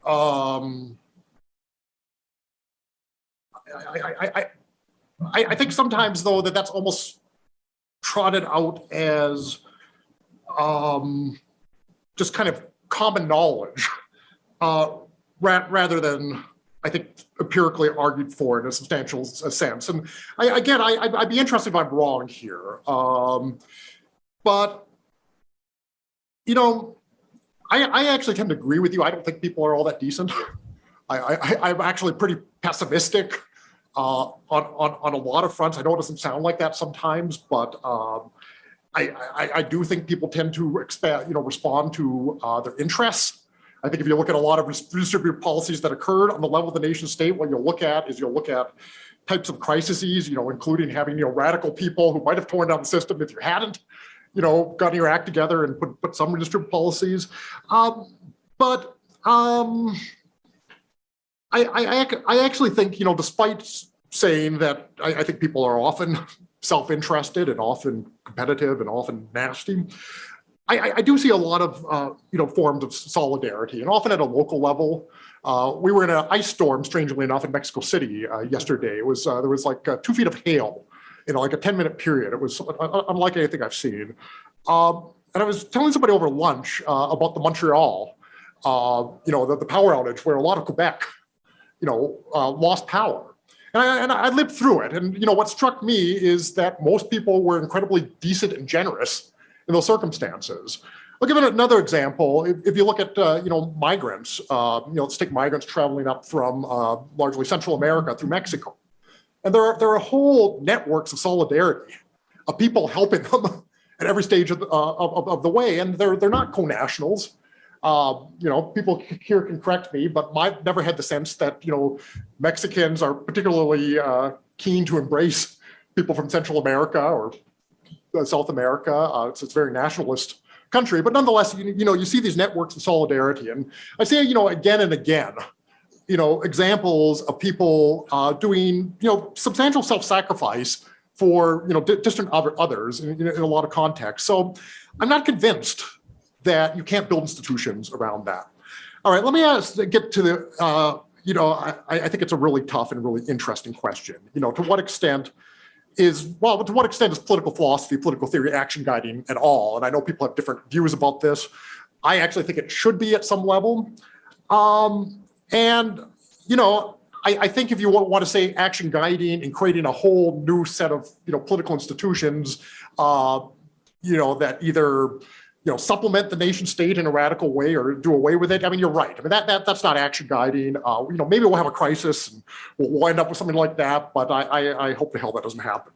I think sometimes, though, that's almost trotted out as just kind of common knowledge, rather than, I think, empirically argued for in a substantial sense. And I'd be interested if I'm wrong here. But, I actually tend to agree with you. I don't think people are all that decent. I'm actually pretty pessimistic on a lot of fronts. I know it doesn't sound like that sometimes, but I do think people tend to respond to their interests. I think if you look at a lot of redistributive policies that occurred on the level of the nation state, what you'll look at types of crises, including having radical people who might have torn down the system if you hadn't, gotten your act together and put some redistributive policies. I actually think, despite saying that I think people are often self-interested and often competitive and often nasty. I do see a lot of forms of solidarity, and often at a local level. We were in an ice storm, strangely enough, in Mexico City yesterday. It was there was like 2 feet of hail in like a 10-minute period. It was unlike anything I've seen. And I was telling somebody over lunch about the Montreal, the power outage where a lot of Quebec, lost power. And I lived through it. And, what struck me is that most people were incredibly decent and generous in those circumstances. I'll give it another example. If you look at, migrants, let's take migrants traveling up from largely Central America through Mexico. And there are whole networks of solidarity of people helping them at every stage of the way. And they're not co-nationals. People here can correct me, but I've never had the sense that, Mexicans are particularly keen to embrace people from Central America or South America. It's a very nationalist country, but nonetheless, you see these networks of solidarity. And I say, again and again, examples of people doing, substantial self-sacrifice for, distant others in a lot of contexts. So I'm not convinced that you can't build institutions around that. All right, let me get to the, I think it's a really tough and really interesting question. To what extent is political philosophy, political theory, action guiding at all? And I know people have different views about this. I actually think it should be at some level. I think if you want to say action guiding and creating a whole new set of, political institutions, that either, supplement the nation state in a radical way or do away with it. I mean, you're right. I mean, that's not action guiding. Maybe we'll have a crisis and we'll end up with something like that, but I hope the hell that doesn't happen.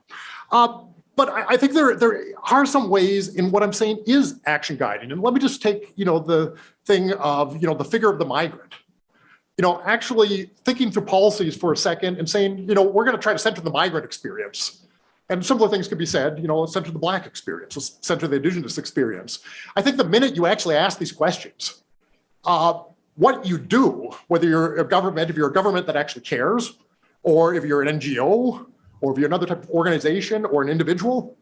But I think there are some ways in what I'm saying is action guiding. And let me just take, the thing of, the figure of the migrant. Actually thinking through policies for a second and saying, we're going to try to center the migrant experience. And similar things could be said, center the Black experience, center the Indigenous experience. I think the minute you actually ask these questions, what you do, whether you're a government, if you're a government that actually cares, or if you're an NGO, or if you're another type of organization or an individual,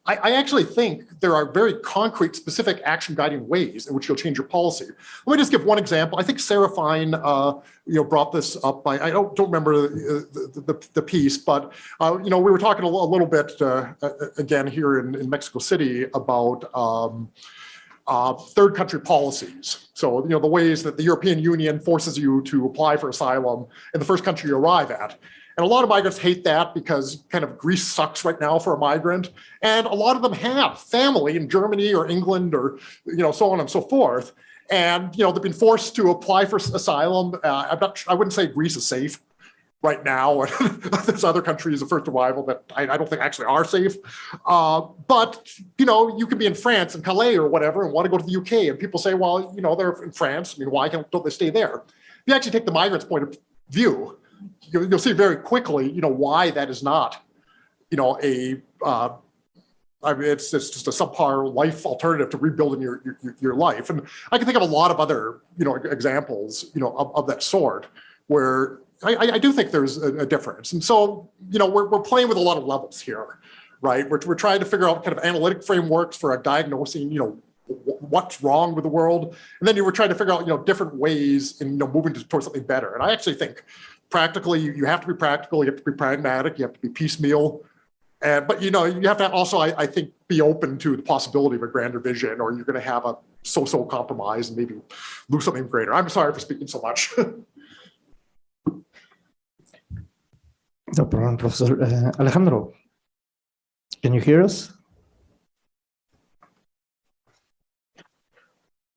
I actually think there are very concrete, specific action guiding ways in which you'll change your policy. Let me just give one example. I think Sarah Fine, brought this up. I don't remember the piece, but we were talking a little bit again here in Mexico City about third country policies. So the ways that the European Union forces you to apply for asylum in the first country you arrive at. And a lot of migrants hate that because kind of Greece sucks right now for a migrant. And a lot of them have family in Germany or England or, so on and so forth. And, they've been forced to apply for asylum. I wouldn't say Greece is safe right now. There's other countries of first arrival that I don't think actually are safe. But, you could be in France and Calais or whatever and want to go to the UK. And people say, well, they're in France. I mean, why don't they stay there? If you actually take the migrant's point of view, you'll see very quickly, why that is not, it's just a subpar life alternative to rebuilding your life. And I can think of a lot of other, examples, of that sort, where I do think there's a difference. And so, we're playing with a lot of levels here, right? We're trying to figure out kind of analytic frameworks for diagnosing, what's wrong with the world. And then you were trying to figure out, different ways in, moving towards something better. And I actually think practically, you have to be practical, you have to be pragmatic, you have to be piecemeal. But, you have to also, I think, be open to the possibility of a grander vision, or you're going to have a so-so compromise and maybe lose something greater. I'm sorry for speaking so much. No problem, Professor. Alejandro, can you hear us?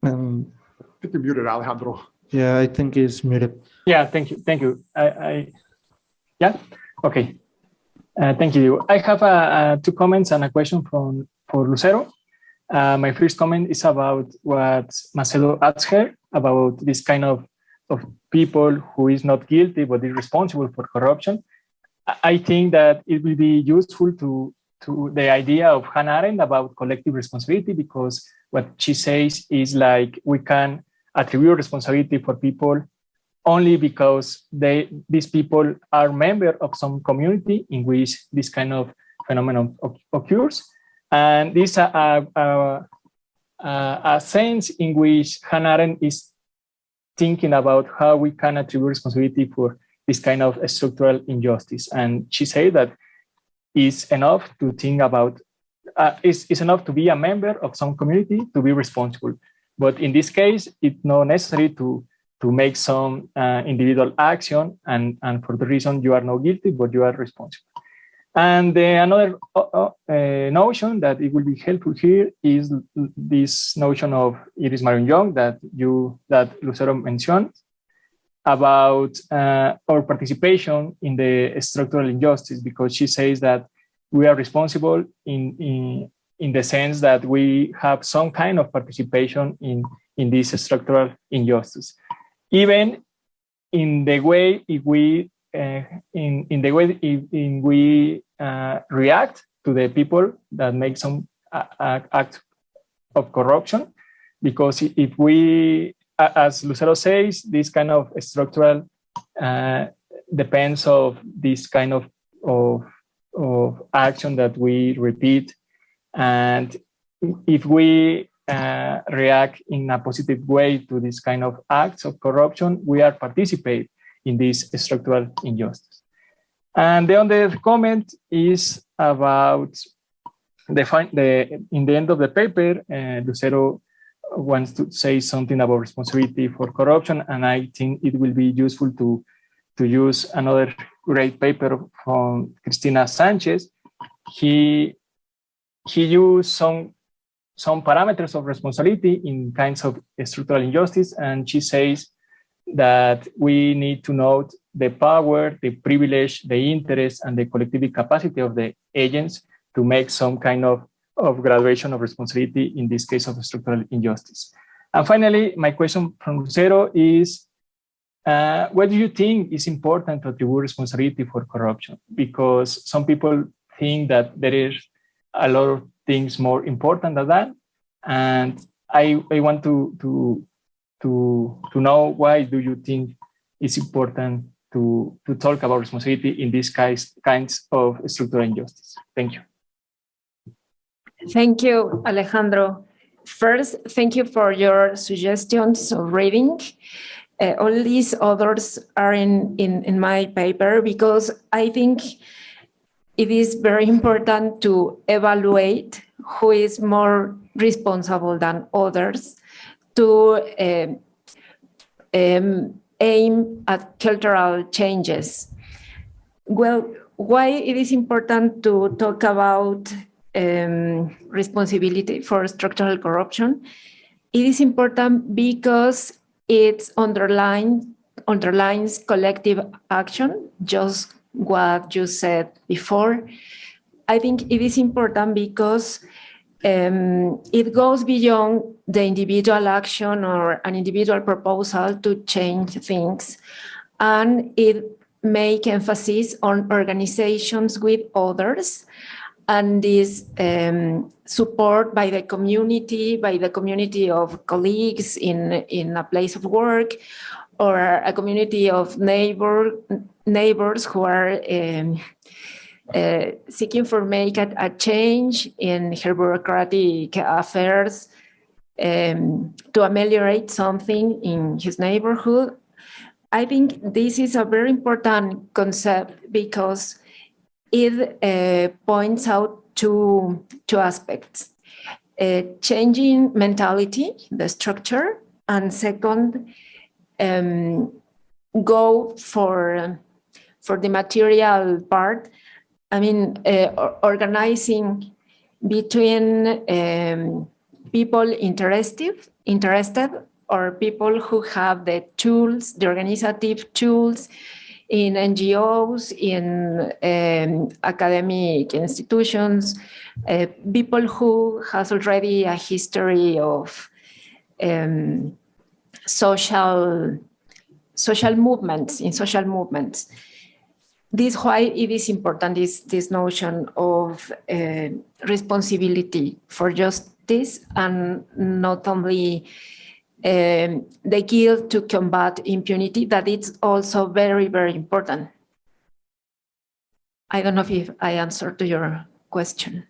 I think you're muted, Alejandro. Yeah, I think he's muted. Yeah, thank you. Yeah, okay. Thank you. I have two comments and a question for Lucero. My first comment is about what Marcelo asked her about this kind of people who is not guilty but is responsible for corruption. I think that it will be useful to the idea of Hannah Arendt about collective responsibility, because what she says is like we can attribute responsibility for people only because these people are members of some community in which this kind of phenomenon occurs. And this a sense in which Hannah Arendt is thinking about how we can attribute responsibility for this kind of structural injustice. And she said that it's enough to think about, it's enough to be a member of some community to be responsible. But in this case, it's not necessary to make some individual action, and for the reason you are not guilty, but you are responsible. And another notion that it will be helpful here is this notion of Iris Marion Young that Lucero mentioned about our participation in the structural injustice, because she says that we are responsible in the sense that we have some kind of participation in this structural injustice, even in the way if we react to the people that make some act of corruption. Because if we, as Lucero says, this kind of structural depends of this kind of action that we repeat. And if we react in a positive way to this kind of acts of corruption, we are participate in this structural injustice. And the other comment is about in the end of the paper, Lucero wants to say something about responsibility for corruption, and I think it will be useful to use another great paper from Cristina Sanchez. He used some parameters of responsibility in kinds of structural injustice, and she says that we need to note the power, the privilege, the interest, and the collective capacity of the agents to make some kind of graduation of responsibility in this case of structural injustice. And finally, my question from Lucero is, what do you think is important to attribute responsibility for corruption? Because some people think that there is a lot of things more important than that. And I want to know, why do you think it's important to talk about responsibility in these kinds of structural injustice? Thank you. Thank you, Alejandro. First, thank you for your suggestions of reading. All these others are in my paper, because I think it is very important to evaluate who is more responsible than others, to aim at cultural changes. Well, why it is important to talk about responsibility for structural corruption? It is important because it underlines collective action, just what you said before. I think it is important because it goes beyond the individual action or an individual proposal to change things, and it makes emphasis on organizations with others, and this support by the community of colleagues in a place of work, or a community of neighbors who are seeking for make a change in her bureaucratic affairs to ameliorate something in his neighborhood. I think this is a very important concept because it points out two aspects: changing mentality, the structure, and second, go for the material part. I mean, organizing between people interested, or people who have the tools, the organizative tools in NGOs, in academic institutions, people who has already a history of social movements. This is why it is important, this notion of responsibility for justice, and not only the guilt to combat impunity, that it's also very, very important. I don't know if I answered to your question.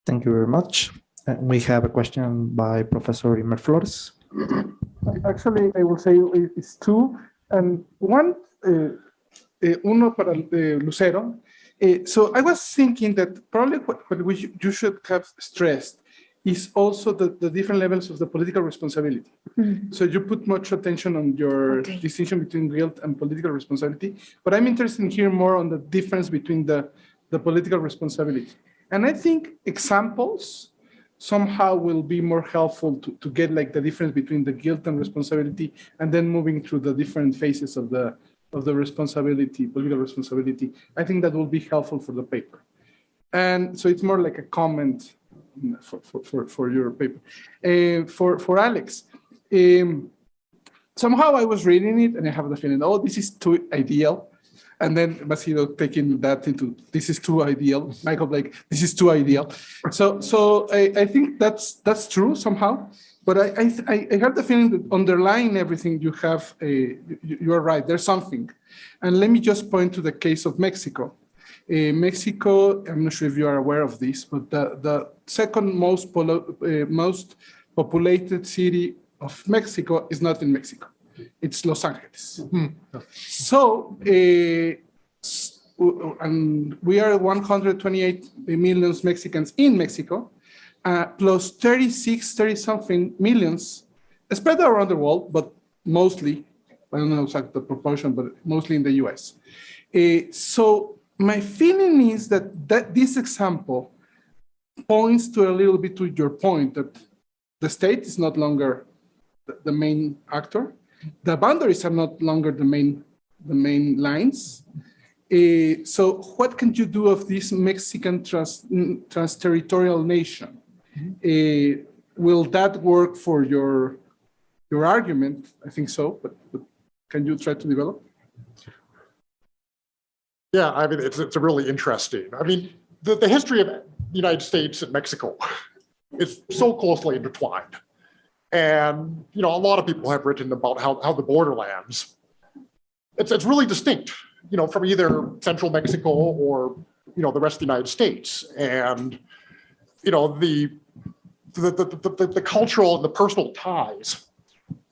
Thank you very much. We have a question by Professor Imer Flores. Actually, I will say it's two, and one, uno para Lucero. So I was thinking that probably what you should have stressed is also the different levels of the political responsibility. Mm. So you put much attention on your distinction between guilt and political responsibility, but I'm interested in hearing more on the difference between the political responsibility. And I think examples somehow will be more helpful to get like the difference between the guilt and responsibility, and then moving through the different phases of the responsibility, political responsibility. I think that will be helpful for the paper. And so it's more like a comment for your paper. For Alex, somehow I was reading it and I have the feeling, oh, this is too ideal. And then Basilio taking that into, this is too ideal. Michael like, this is too ideal. So I think that's true somehow. But I have the feeling that underlying everything you have, you are right, there's something. And let me just point to the case of Mexico. Mexico, I'm not sure if you are aware of this, but the second most populated city of Mexico is not in Mexico. It's Los Angeles. Mm-hmm. So, and we are 128 million Mexicans in Mexico, plus 30-something millions spread around the world, but mostly, I don't know exactly the proportion, but mostly in the US. So my feeling is that this example points to a little bit to your point that the state is not longer the main actor. The boundaries are not longer the main lines. So what can you do of this Mexican trans-territorial nation? Will that work for your argument? I think so, but can you try to develop? Yeah, I mean, it's really interesting. I mean, the history of the United States and Mexico is so closely intertwined. And, you know, a lot of people have written about how the borderlands, it's really distinct, you know, from either central Mexico or, you know, the rest of the United States. And, you know, the cultural and the personal ties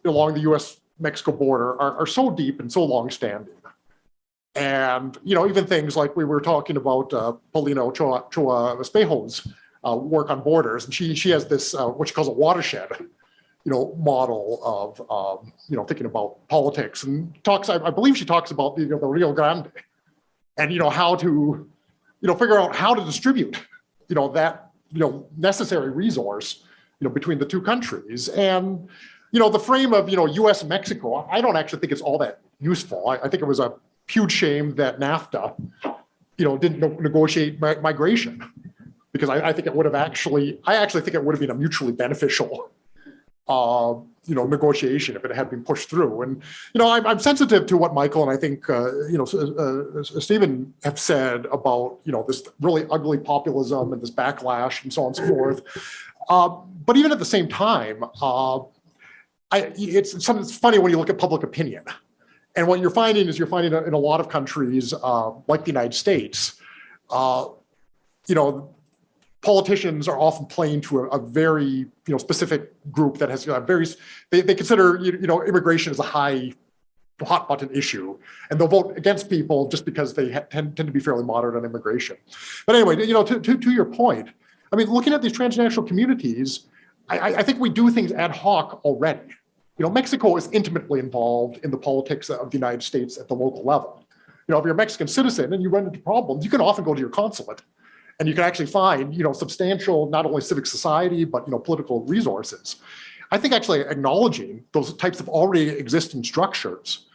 along the US-Mexico border are so deep and so long-standing. And, you know, even things like we were talking about Paulina Ochoa Espejo's work on borders, and she has this, what she calls a watershed, you know, model of, you know, thinking about politics, and talks, I believe she talks about the Rio Grande and, you know, how to, you know, figure out how to distribute, you know, that, you know, necessary resource, you know, between the two countries. And, you know, the frame of, you know, US and Mexico, I don't actually think it's all that useful. I think it was a huge shame that NAFTA, you know, didn't negotiate migration, because I think it would have actually, I actually think it would have been a mutually beneficial you know, negotiation if it had been pushed through. And, you know, I'm sensitive to what Michael and I think, you know, Stephen have said about, you know, this really ugly populism and this backlash and so on and so forth. But even at the same time, it's funny when you look at public opinion. And what you're finding is in a lot of countries like the United States, you know, politicians are often playing to a very, you know, specific group that has they consider, you know, immigration as a hot button issue, and they'll vote against people just because they tend to be fairly moderate on immigration. But anyway, you know, to your point, I mean, looking at these transnational communities, I think we do things ad hoc already. You know, Mexico is intimately involved in the politics of the United States at the local level. You know, if you're a Mexican citizen and you run into problems, you can often go to your consulate, and you can actually find, you know, substantial, not only civic society, but, you know, political resources. I think actually acknowledging those types of already existing structures,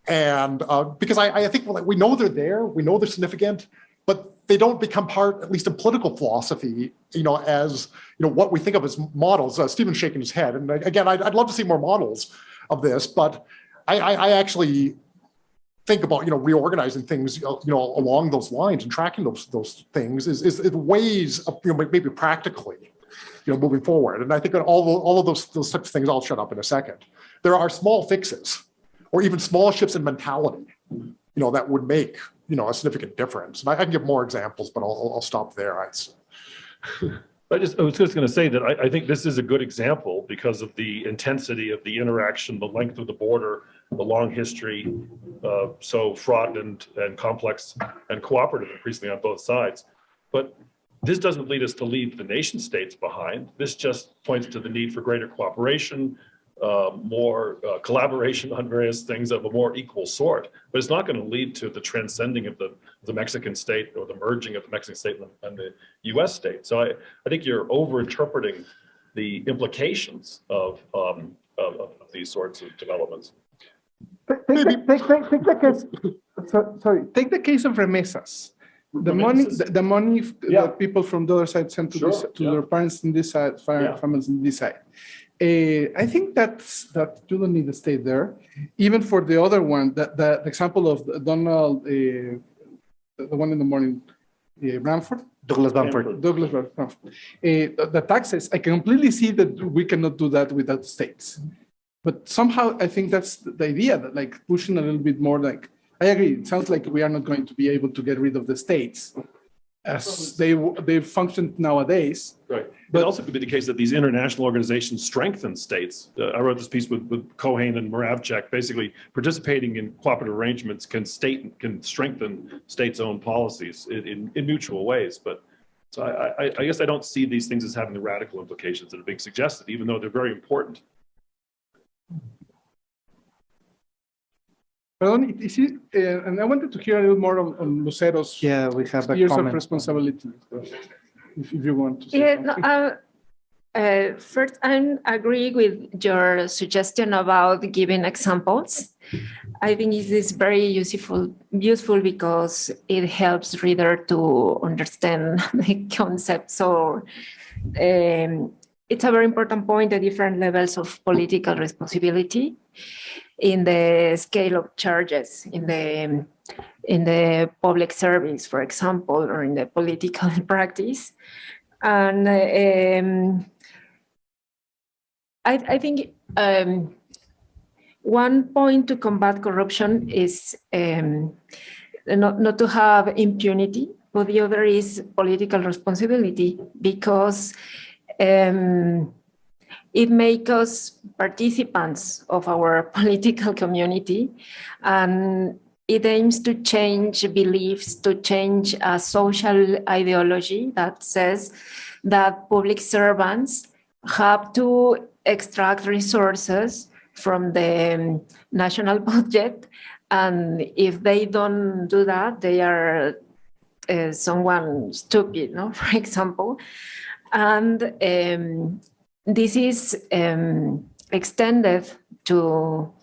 and because I think we know they're there, we know they're significant, but they don't become part, at least in political philosophy, you know, as, you know, what we think of as models. Stephen's shaking his head. And again, I'd love to see more models of this, but I actually think about, you know, reorganizing things, you know, along those lines and tracking those things is ways of, you know, maybe practically moving forward. And I think that all of those types of things, I'll shut up in a second. There are small fixes or even small shifts in mentality, that would make, a significant difference. And I can give more examples, but I'll stop there. I was just going to say that I think this is a good example because of the intensity of the interaction, the length of the border, the long history, so fraught and complex and cooperative increasingly on both sides. But this doesn't lead us to leave the nation states behind. This just points to the need for greater cooperation, more collaboration on various things of a more equal sort. But it's not going to lead to the transcending of the Mexican state or the merging of the Mexican state and the US state. So I think you're over-interpreting the implications of these sorts of developments. Take the case. Sorry, take the case of remesas. The money that people from the other side send to their parents in this side, families in this side. I think that you don't need to stay there. Even for the other one, the example of Donald, the one in the morning, Douglas Bamford. The taxes, I completely see that we cannot do that without the states. But somehow I think that's the idea, that like pushing a little bit more, like, I agree, it sounds like we are not going to be able to get rid of the states as they function nowadays. Right. But it also could be the case that these international organizations strengthen states. I wrote this piece with Cohen and Moravchik. Basically, participating in cooperative arrangements can strengthen states-owned policies in mutual ways. But so I guess I don't see these things as having the radical implications that are being suggested, even though they're very important. And I wanted to hear a little more on Lucero's we have a years comment. of responsibility, if you want to say something. First, I agree with your suggestion about giving examples. I think it is very useful because it helps reader to understand the concept. So it's a very important point, the different levels of political responsibility in the scale of charges in the public service, for example, or in the political practice. And I think one point to combat corruption is not to have impunity, but the other is political responsibility, because it makes us participants of our political community, and it aims to change beliefs, to change a social ideology that says that public servants have to extract resources from the national budget, and if they don't do that, they are someone stupid, no? For example. And this is extended to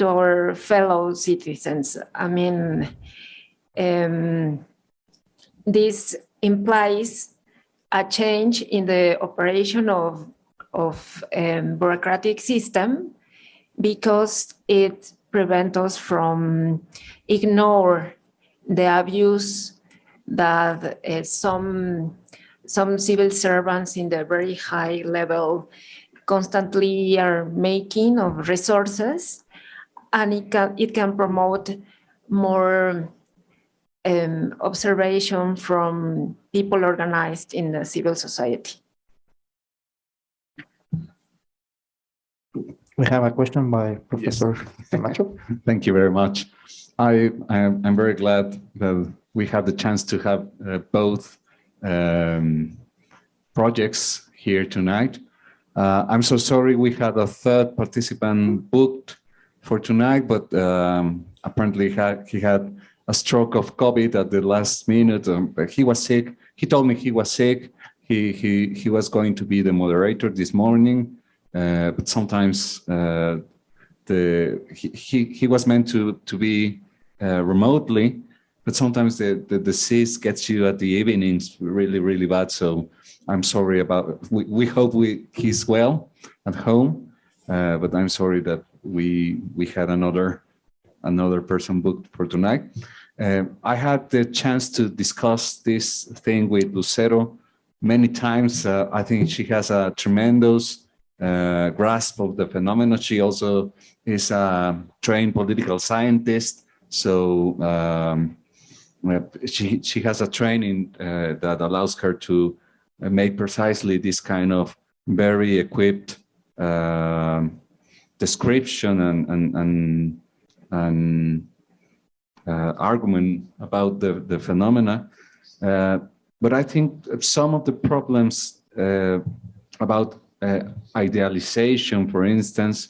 our fellow citizens. I mean, this implies a change in the operation of bureaucratic system, because it prevents us from ignore the abuse that some civil servants in the very high level constantly are making of resources, and it can promote more observation from people organized in the civil society. We have a question by Professor Camacho. Thank you very much. I'm very glad that we have the chance to have both projects here tonight. I'm so sorry we had a third participant booked for tonight, but apparently he had a stroke of COVID at the last minute. He was sick. He told me he was sick. He was going to be the moderator this morning, but sometimes he was meant to be remotely, but sometimes the disease gets you at the evenings really, really bad. So I'm sorry about, we hope he's well at home, but I'm sorry that we had another person booked for tonight. I had the chance to discuss this thing with Lucero many times. I think she has a tremendous grasp of the phenomena. She also is a trained political scientist. So she has a training that allows her to make precisely this kind of very equipped description and argument about the phenomena. But I think some of the problems about idealization, for instance,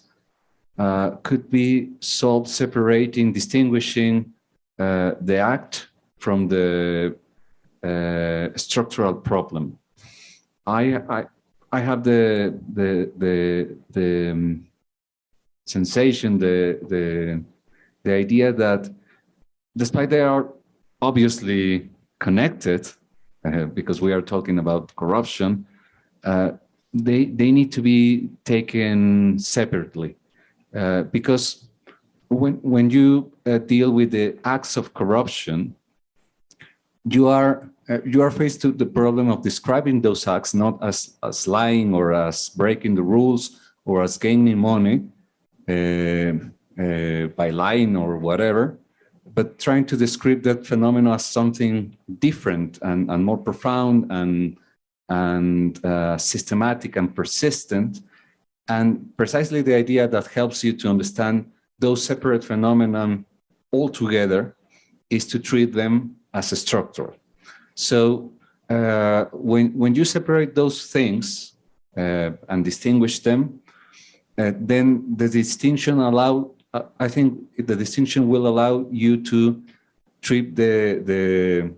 could be solved separating, distinguishing the act from the structural problem. I have the sensation, the idea that despite they are obviously connected, because we are talking about corruption, they need to be taken separately. Because when you deal with the acts of corruption, you are faced with the problem of describing those acts not as lying or as breaking the rules or as gaining money by lying or whatever, but trying to describe that phenomenon as something different and more profound and systematic and persistent. And precisely the idea that helps you to understand those separate phenomena altogether is to treat them as a structure. So when you separate those things and distinguish them, then the distinction I think the distinction will allow you to treat the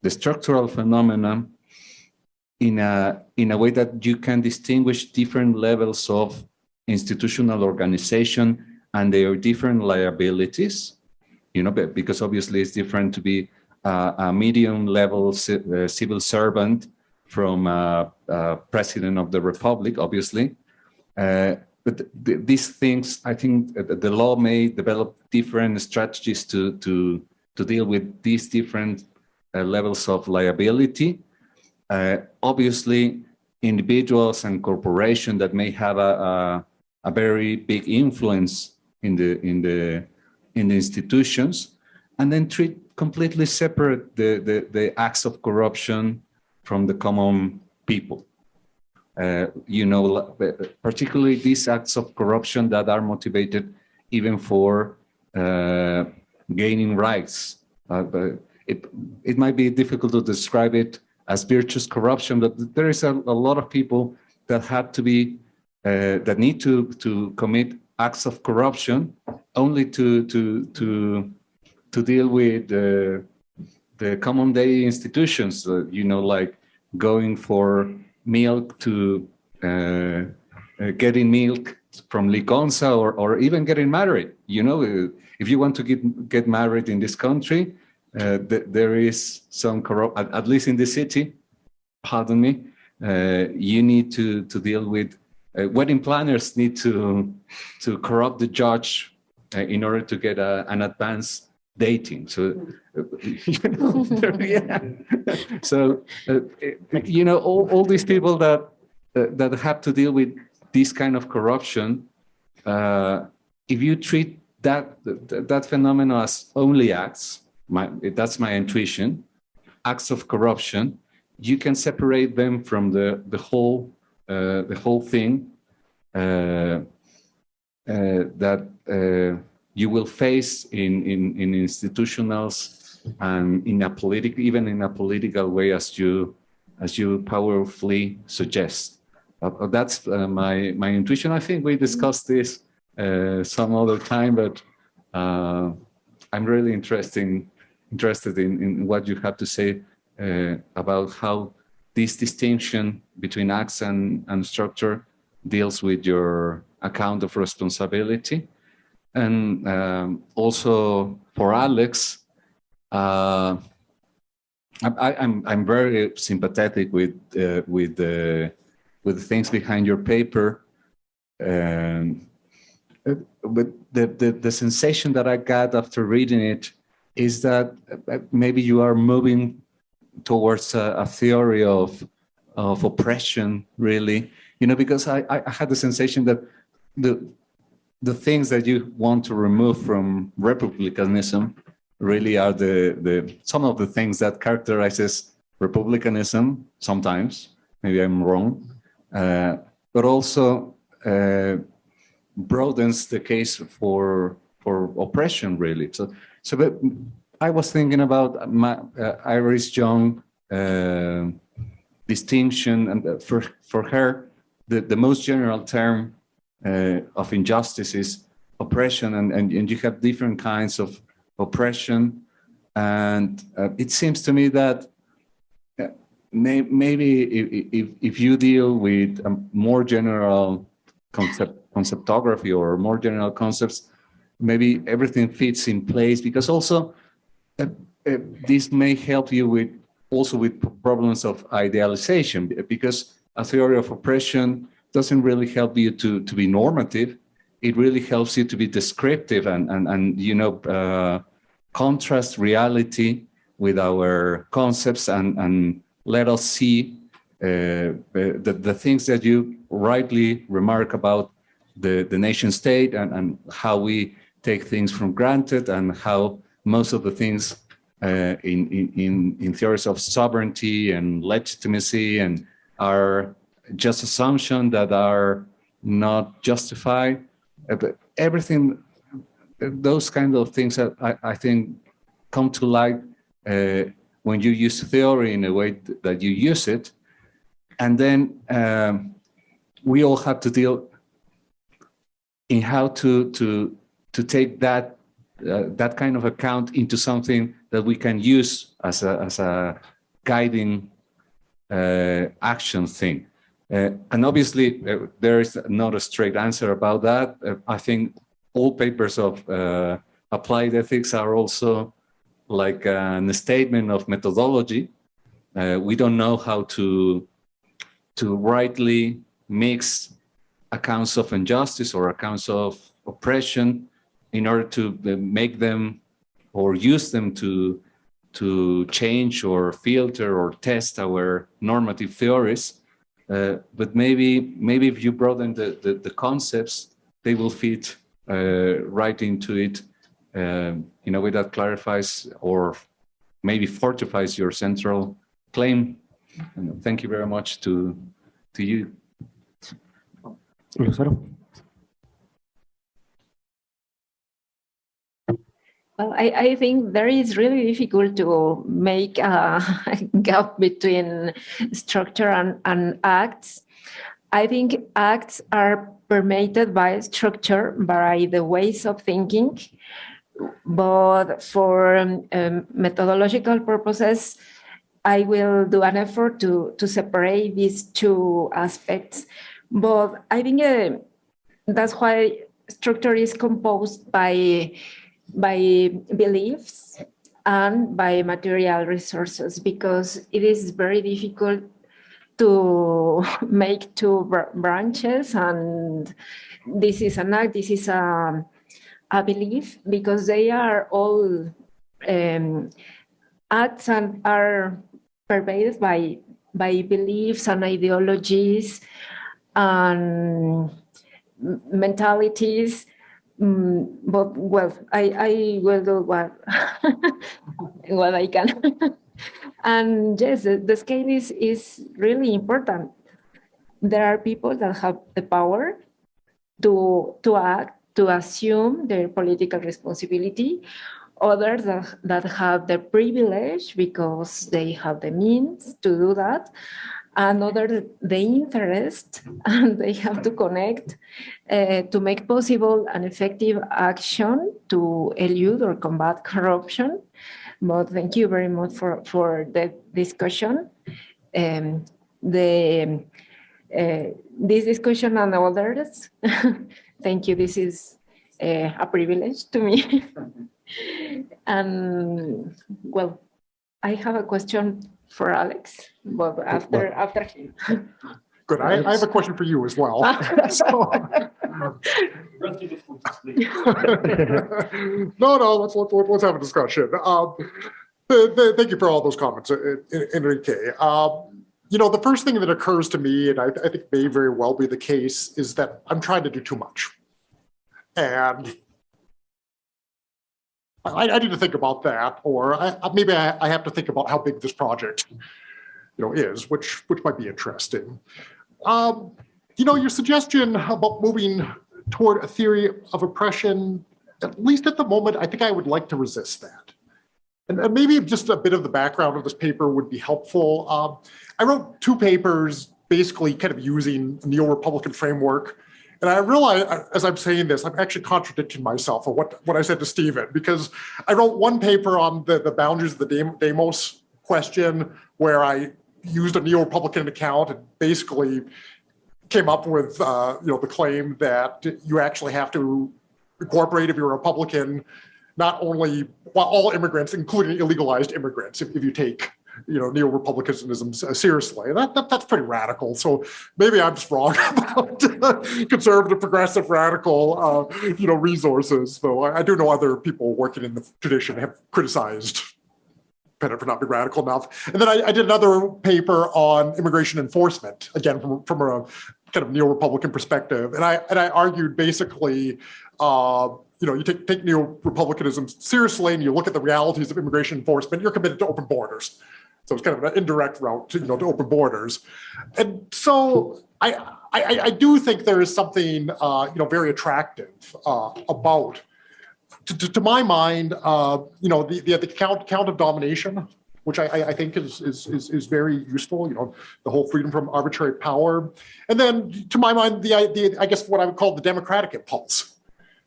structural phenomena in a way that you can distinguish different levels of institutional organization and their different liabilities, because obviously it's different to be a medium level civil servant from president of the republic, obviously. But these things, I think the law may develop different strategies to deal with these different levels of liability. Obviously, individuals and corporations that may have a very big influence in the institutions, and then treat completely separate the acts of corruption from the common people. Particularly these acts of corruption that are motivated even for gaining rights. It might be difficult to describe it as virtuous corruption, but there is a lot of people that have to be that need to commit acts of corruption only to deal with the common day institutions. Like going for milk to getting milk from Liconza or even getting married. If you want to get married in this country, there is some at least in the city, pardon me, you need to deal with wedding planners need to corrupt the judge in order to get an advance dating. So yeah. So all these people that have to deal with this kind of corruption, if you treat that phenomenon as only acts, that's my intuition, acts of corruption, you can separate them from the whole thing that you will face in institutionals and even in a political way, as you powerfully suggest. That's my intuition. I think we discussed this some other time, but I'm really interested in what you have to say about how this distinction between acts and structure deals with your account of responsibility. And also for Alex, I'm very sympathetic with the things behind your paper, but the sensation that I got after reading it is that maybe you are moving towards a theory of of oppression, really, because I had the sensation that the things that you want to remove from republicanism really are some of the things that characterizes republicanism sometimes. Maybe I'm wrong, but also broadens the case for oppression, really. So but I was thinking about Iris Young distinction, and for her, the most general term of injustice is oppression, and you have different kinds of oppression, and it seems to me that maybe if you deal with a more general conceptography or more general concepts, maybe everything fits in place, because also this may help you with problems of idealization, because a theory of oppression doesn't really help you to be normative. It really helps you to be descriptive and contrast reality with our concepts and let us see the things that you rightly remark about the nation state and how we take things for granted, and how most of the things in theories of sovereignty and legitimacy and are just assumptions that are not justified. But everything, those kind of things that I think come to light when you use theory in a way that you use it. And then we all have to deal in how to take that kind of account into something that we can use as a guiding action thing. And obviously, there is not a straight answer about that. I think all papers of applied ethics are also like a statement of methodology. We don't know how to rightly mix accounts of injustice or accounts of oppression in order to make them or use them to change or filter or test our normative theories. But maybe if you broaden the concepts, they will fit right into it in a way that clarifies or maybe fortifies your central claim. And thank you very much to you. Lucero? Well, I think there is really difficult to make a gap between structure and acts. I think acts are permeated by structure, by the ways of thinking, but for methodological purposes, I will do an effort to separate these two aspects. But I think that's why structure is composed by beliefs and by material resources, because it is very difficult to make two branches and this is an act, this is a belief, because they are all acts and are pervaded by beliefs and ideologies and mentalities. But well, I will do what what I can. And yes, the scale is really important. There are people that have the power to act, to assume their political responsibility. Others that have the privilege because they have the means to do that. And others the interest, and they have to connect to make possible an effective action to elude or combat corruption. But thank you very much for the discussion. This discussion and others, thank you. This is a privilege to me. And well, I have a question for Alex, but after him. Good. I have a question for you as well. No, let's have a discussion. Thank you for all those comments, Enrique. the first thing that occurs to me, and I think may very well be the case, is that I'm trying to do too much. And I need to think about that, or maybe I have to think about how big this project, is, which might be interesting. Your suggestion about moving toward a theory of oppression, at least at the moment, I think I would like to resist that. And maybe just a bit of the background of this paper would be helpful. I wrote 2 papers basically kind of using the neo-Republican framework. And I realize, as I'm saying this, I'm actually contradicting myself of what I said to Stephen, because I wrote one paper on the boundaries of the demos question, where I used a neo-Republican account and basically came up with the claim that you actually have to incorporate, if you're a Republican, not only all immigrants, including illegalized immigrants, if you take neo-republicanism seriously. And that's pretty radical. So maybe I'm just wrong about conservative, progressive, radical resources. Though I do know other people working in the tradition have criticized Bennett for not being radical enough. And then I did another paper on immigration enforcement, again from a kind of neo-Republican perspective, and I argued basically, you take neo-Republicanism seriously, and you look at the realities of immigration enforcement. You're committed to open borders, so it's kind of an indirect route to open borders, and so I do think there is something very attractive about. To my mind, the count of domination, which I think is very useful. The whole freedom from arbitrary power, and then to my mind, I guess what I would call the democratic impulse,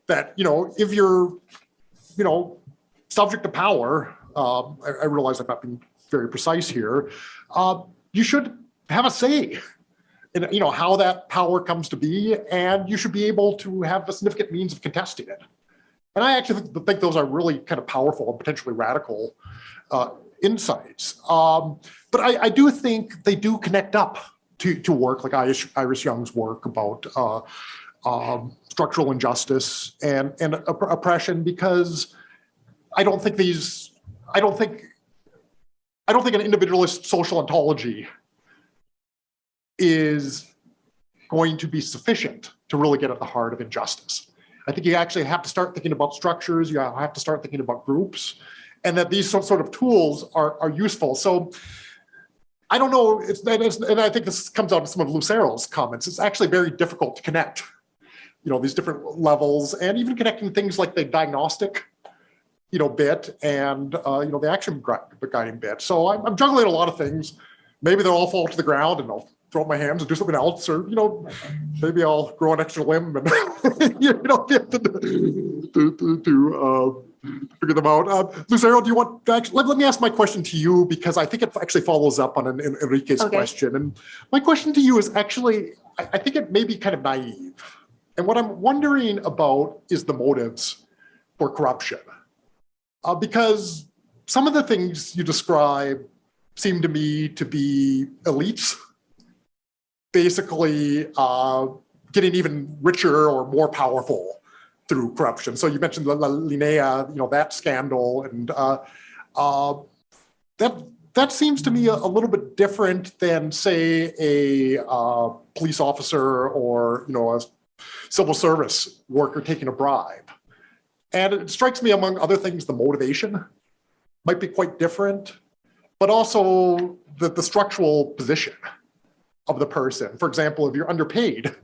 that if you're subject to power, I realize I'm not being very precise here. You should have a say in how that power comes to be, and you should be able to have a significant means of contesting it. And I actually think those are really kind of powerful and potentially radical insights. But I do think they do connect up to work like Iris Young's work about structural injustice and oppression, because I don't think an individualist social ontology is going to be sufficient to really get at the heart of injustice. I think you actually have to start thinking about structures, you have to start thinking about groups, and that these sort of tools are useful. So I don't know, and I think this comes out of some of Lucero's comments, it's actually very difficult to connect these different levels, and even connecting things like the diagnostic bit and the action guiding bit. So I'm juggling a lot of things. Maybe they'll all fall to the ground and I'll throw up my hands and do something else, or maybe I'll grow an extra limb and get to figure them out. Lucero, do you want to actually, let me ask my question to you, because I think it actually follows up on Enrique's question. And my question to you is actually, I think it may be kind of naive. And what I'm wondering about is the motives for corruption. Because some of the things you describe seem to me to be elites basically getting even richer or more powerful through corruption. So you mentioned La Linea, that scandal, and that seems to me a little bit different than, say, a police officer or a civil service worker taking a bribe. And it strikes me, among other things, the motivation might be quite different, but also the structural position of the person. For example, if you're underpaid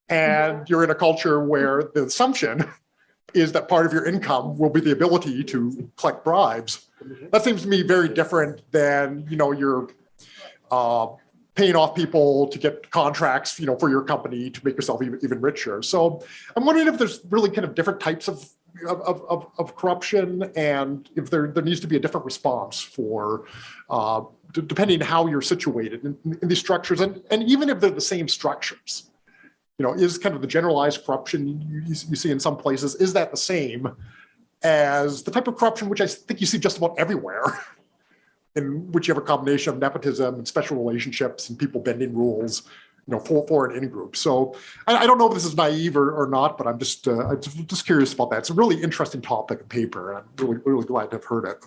and you're in a culture where the assumption is that part of your income will be the ability to collect bribes, that seems to me very different than, you're paying off people to get contracts, for your company to make yourself even richer. So I'm wondering if there's really kind of different types of corruption, and if there needs to be a different response for, depending how you're situated in these structures, and even if they're the same structures, is kind of the generalized corruption you see in some places, is that the same as the type of corruption which I think you see just about everywhere, in which you have a combination of nepotism and special relationships and people bending rules, for an in-group. So I don't know if this is naive or not, but I'm just curious about that. It's a really interesting topic and paper, and I'm really glad to have heard it.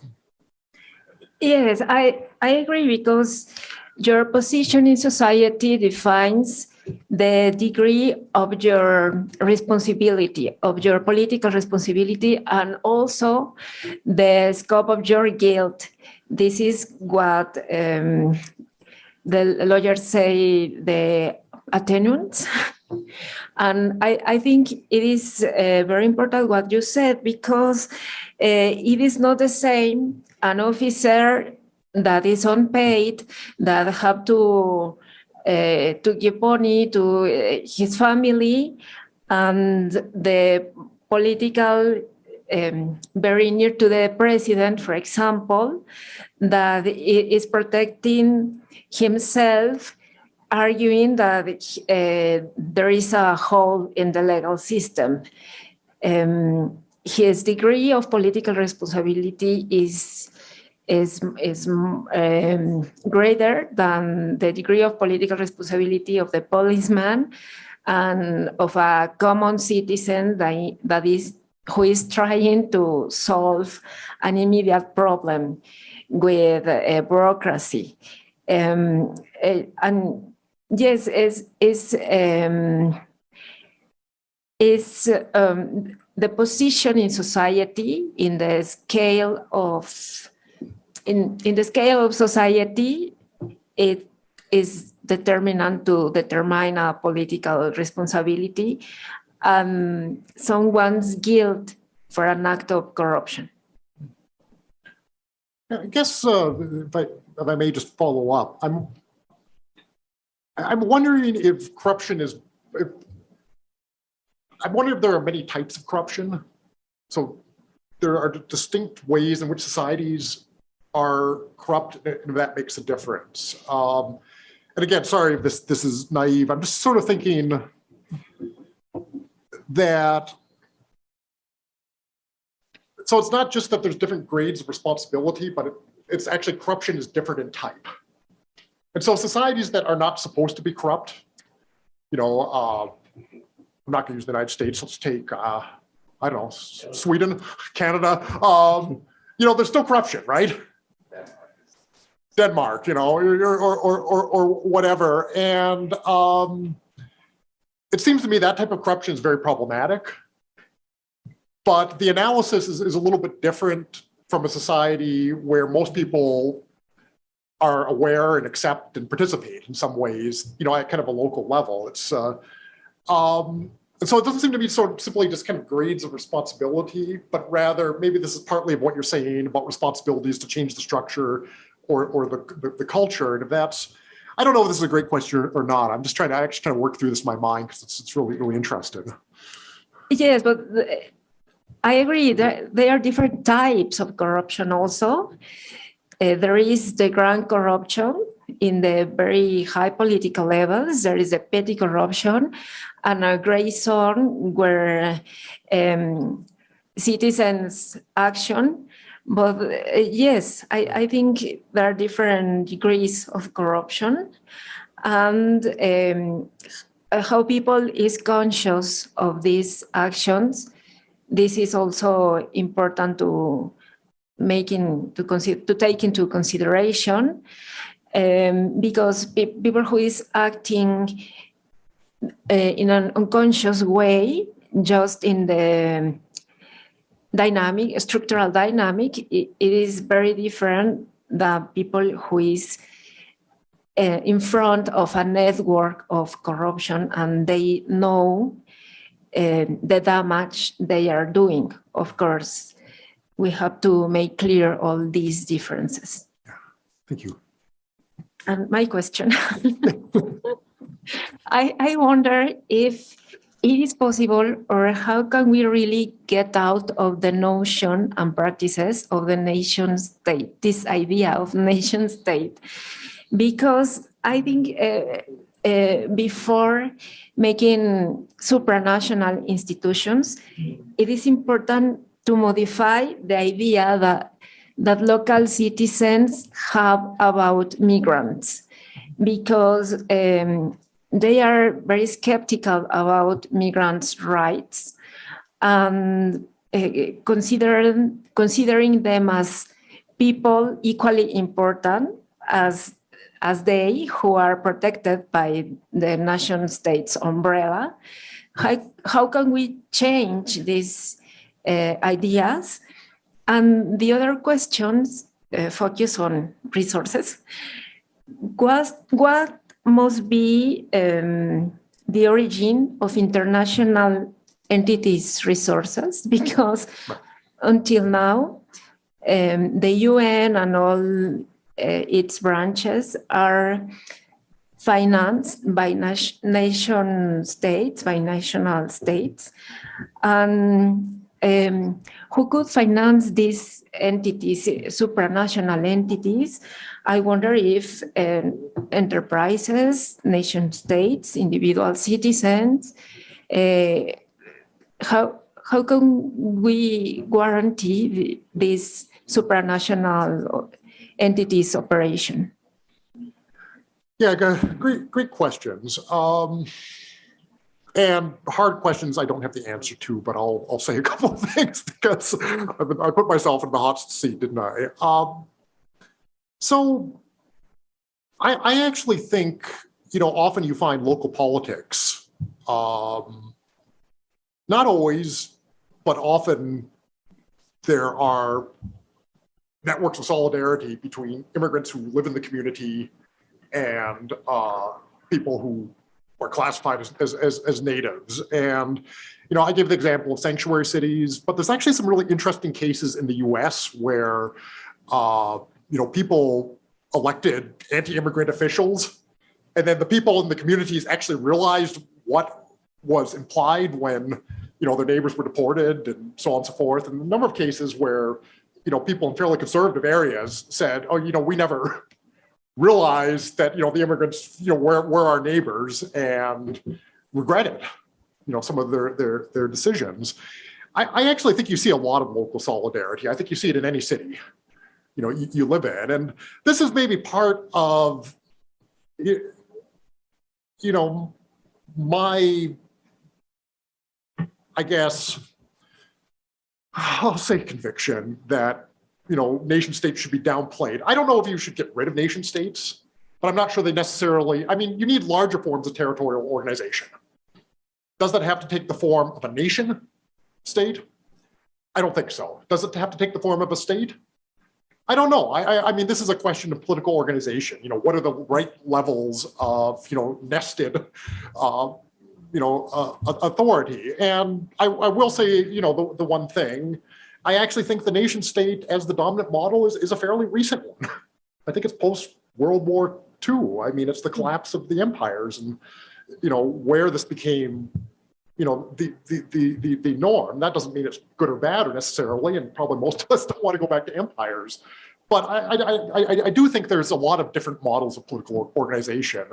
Yes, I agree, because your position in society defines the degree of your responsibility, of your political responsibility, and also the scope of your guilt. This is what the lawyers say, the attenuants. And I think it is very important what you said, because it is not the same an officer that is unpaid, that have to give money to his family, and the political very near to the president, for example, that is protecting himself, arguing that there is a hole in the legal system. His degree of political responsibility is greater than the degree of political responsibility of the policeman and of a common citizen who is trying to solve an immediate problem with bureaucracy. And yes, the position in society, in the scale of society, it is determinant to determine a political responsibility, someone's guilt for an act of corruption. I guess if I may just follow up, I'm wondering if corruption is. I'm wondering if there are many types of corruption. So there are distinct ways in which societies are corrupt, and that makes a difference. And again, sorry if this is naive. I'm just sort of thinking that. So it's not just that there's different grades of responsibility, but it's actually corruption is different in type. And so societies that are not supposed to be corrupt, I'm not going to use the United States. Let's take, I don't know, Sweden, Canada. There's still corruption, right? Denmark, or whatever. And it seems to me that type of corruption is very problematic. But the analysis is a little bit different from a society where most people are aware and accept and participate in some ways, at kind of a local level. It's and so it doesn't seem to be sort of simply just kind of grades of responsibility, but rather maybe this is partly of what you're saying about responsibilities to change the structure or the culture. And if that's, I don't know if this is a great question or not. I'm just trying to work through this in my mind because it's really, really interesting. Yes, but I agree that there are different types of corruption also. There is the grand corruption in the very high political levels. There is a petty corruption and a gray zone where citizens action. But yes, I think there are different degrees of corruption, and how people is conscious of these actions. This is also important to take into consideration, because people who is acting in an unconscious way, just in the structural dynamic, it is very different than people who is in front of a network of corruption and they know the damage they are doing. Of course, we have to make clear all these differences. Thank you. And my question, I wonder if it is possible, or how can we really get out of the notion and practices of the nation state, this idea of nation state? Because I think before making supranational institutions, it is important to modify the idea that local citizens have about migrants, because they are very skeptical about migrants' rights, and considering them as people equally important as they who are protected by the nation state's umbrella. How can we change these ideas? And the other questions focus on resources. What must be the origin of international entities' resources? Because until now, the UN and all its branches are financed by nation states, by national states. And who could finance these entities, supranational entities? I wonder if enterprises, nation states, individual citizens, how can we guarantee this supranational entities operation? Yeah, great questions. And hard questions I don't have the answer to, but I'll say a couple of things because I put myself in the hot seat, didn't I? So I actually think, often you find local politics, not always, but often there are networks of solidarity between immigrants who live in the community and people who are classified as natives. And, I give the example of sanctuary cities, but there's actually some really interesting cases in the US where, people elected anti-immigrant officials, and then the people in the communities actually realized what was implied when, their neighbors were deported and so on and so forth. And a number of cases where, people in fairly conservative areas said, oh, we never realized that, the immigrants, were our neighbors, and regretted, some of their decisions. I actually think you see a lot of local solidarity. I think you see it in any city, you live in. And this is maybe part of, my, I guess, I'll say conviction that, nation states should be downplayed. I don't know if you should get rid of nation states, but I'm not sure they necessarily, you need larger forms of territorial organization. Does that have to take the form of a nation state? I don't think so. Does it have to take the form of a state? I don't know. I mean, this is a question of political organization. What are the right levels of, nested, authority? And I will say, the one thing, I actually think the nation state as the dominant model is a fairly recent one. I think it's post-World War II. It's the collapse of the empires and, where this became, the norm. That doesn't mean it's good or bad or necessarily, and probably most of us don't want to go back to empires. But I do think there's a lot of different models of political organization,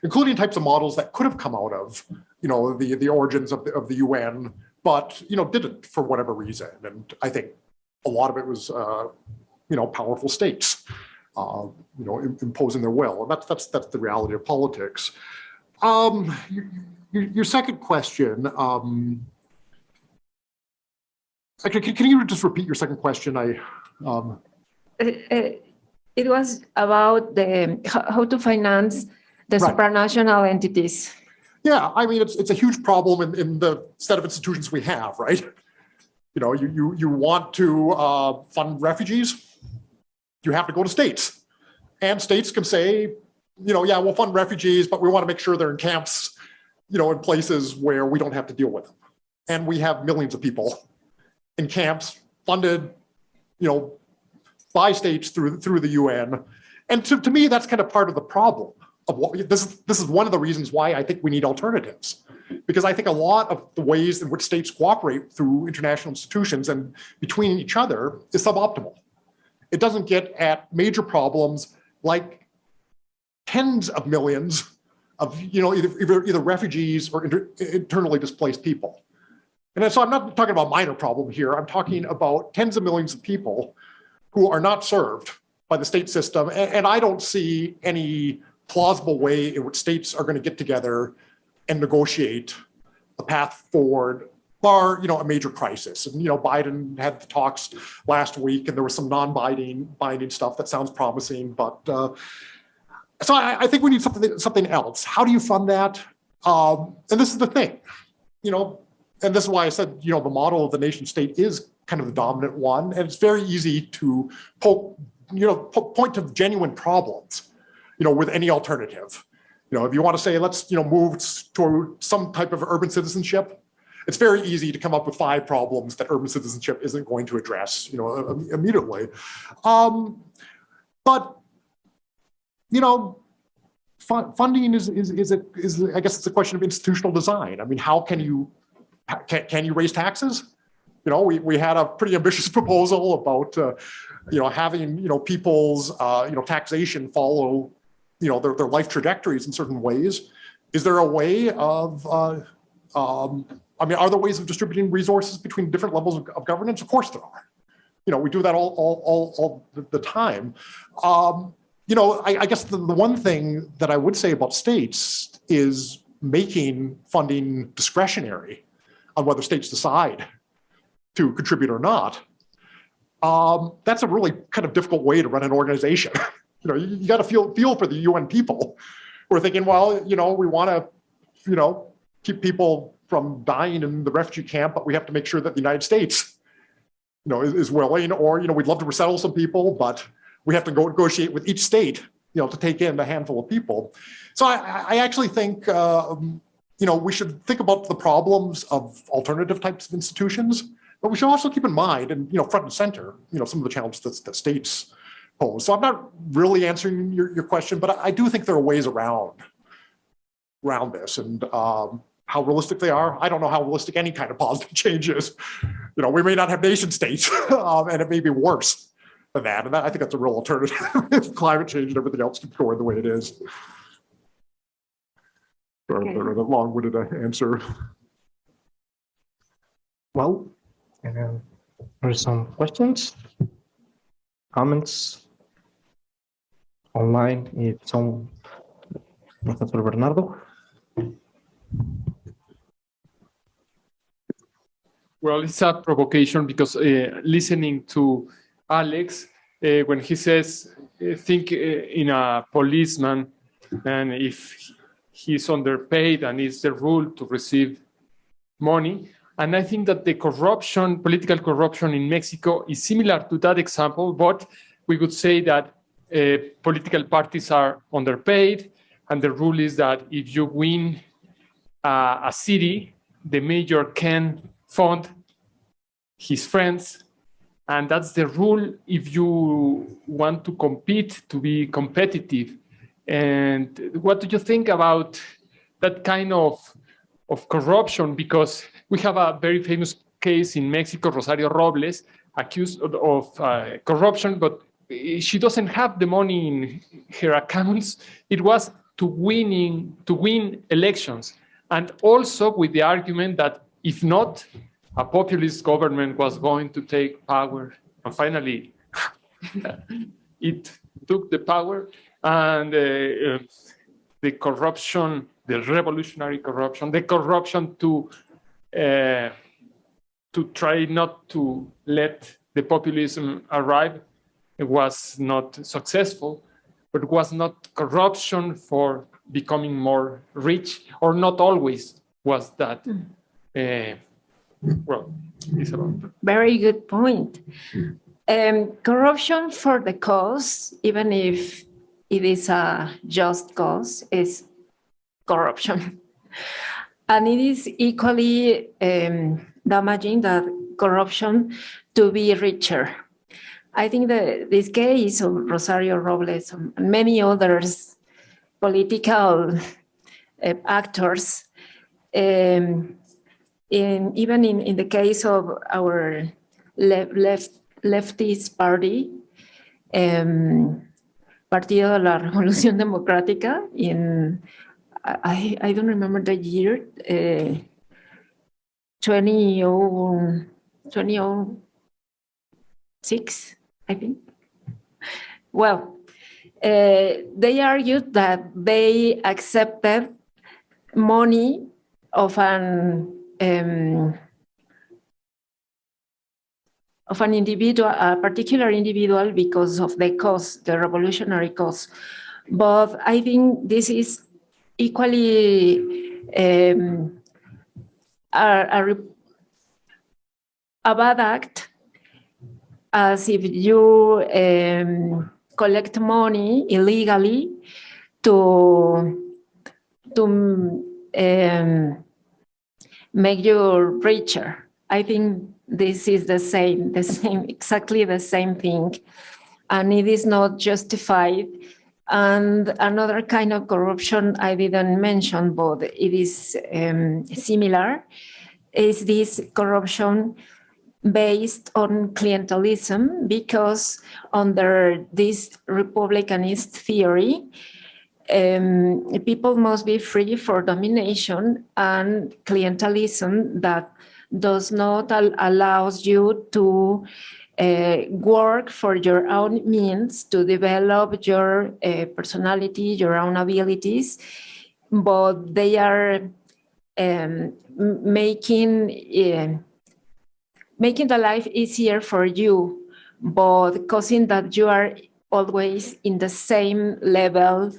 including types of models that could have come out of, the origins of the UN, but, didn't for whatever reason. And I think a lot of it was, powerful states, imposing their will. And that's the reality of politics. Your second question, can you just repeat your second question? It was about how to finance the supranational entities. Yeah, it's a huge problem in the set of institutions we have, right? You want to fund refugees, you have to go to states. And states can say, yeah, we'll fund refugees, but we want to make sure they're in camps, in places where we don't have to deal with them. And we have millions of people in camps funded, by states through the UN. And to me, that's kind of part of the problem of what this is one of the reasons why I think we need alternatives. Because I think a lot of the ways in which states cooperate through international institutions and between each other is suboptimal. It doesn't get at major problems like tens of millions of either refugees or internally displaced people. And so I'm not talking about a minor problem here. I'm talking about tens of millions of people who are not served by the state system. And I don't see any plausible way in which states are going to get together and negotiate a path forward bar, a major crisis. And, Biden had the talks last week, and there was some binding stuff that sounds promising. But so I think we need something else. How do you fund that? And this is the thing, and this is why I said, the model of the nation state is kind of the dominant one. And it's very easy to point to genuine problems, with any alternative. If you want to say, let's, move toward some type of urban citizenship, it's very easy to come up with 5 problems that urban citizenship isn't going to address, immediately. But, funding is I guess it's a question of institutional design. I mean, how can you raise taxes? We had a pretty ambitious proposal about, having, people's, taxation follow, their life trajectories in certain ways. Is there a way of, are there ways of distributing resources between different levels of governance? Of course there are. We do that all the time. I guess the one thing that I would say about states is making funding discretionary on whether states decide to contribute or not. That's a really kind of difficult way to run an organization. You got to feel for the UN people who are thinking, well, we want to, keep people from dying in the refugee camp, but we have to make sure that the United States, is willing, or, we'd love to resettle some people, but we have to go negotiate with each state, to take in a handful of people. So I actually think, we should think about the problems of alternative types of institutions, but we should also keep in mind and, front and center, some of the challenges that states pose. So I'm not really answering your question, but I do think there are ways around this, and how realistic they are. I don't know how realistic any kind of positive change is. We may not have nation states, and it may be worse than that. And I think that's a real alternative if climate change and everything else keeps going the way it is. Sorry for the long-winded answer. Well, there are some questions, comments online. If some, Professor Bernardo. Well, it's a provocation because listening to Alex, when he says, think in a policeman, and if he's underpaid and it's the rule to receive money. And I think that the corruption, political corruption in Mexico is similar to that example, but we could say that political parties are underpaid, and the rule is that if you win a city, the mayor can fund his friends, and that's the rule if you want to compete, to be competitive. And what do you think about that kind of corruption? Because we have a very famous case in Mexico, Rosario Robles, accused of corruption, but she doesn't have the money in her accounts. It was to win elections. And also with the argument that if not, a populist government was going to take power. And finally, it took the power, and the corruption, the revolutionary corruption, the corruption to try not to let the populism arrive, it was not successful, but it was not corruption for becoming more rich, or not always was that. Well, it's about that. Very good point. Corruption for the cause, even if it is a just cause, is corruption. And it is equally damaging that corruption to be richer. I think that this case of Rosario Robles and many others, political actors, even in the case of our leftist party, Partido de la Revolución Democrática, I don't remember the year, 2006, I think. Well, they argued that they accepted money of an an individual, a particular individual, because of the cause, the revolutionary cause. But I think this is equally a bad act as if you collect money illegally to make you richer. I think this is exactly the same thing, and it is not justified. And another kind of corruption I didn't mention, but it is similar, is this corruption based on clientelism, because under this republicanist theory, people must be free for domination and clientelism that does not allows you to work for your own means to develop your personality, your own abilities, but they are making the life easier for you, but causing that you are always in the same level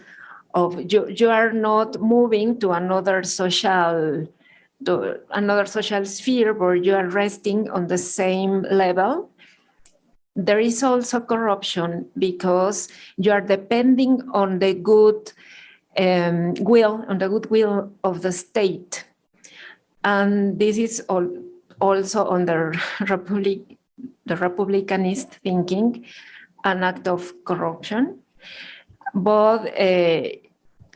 of you are not moving to another social sphere where you are resting on the same level. There is also corruption because you are depending on the goodwill of the state, and this is also under the republicanist thinking, an act of corruption. But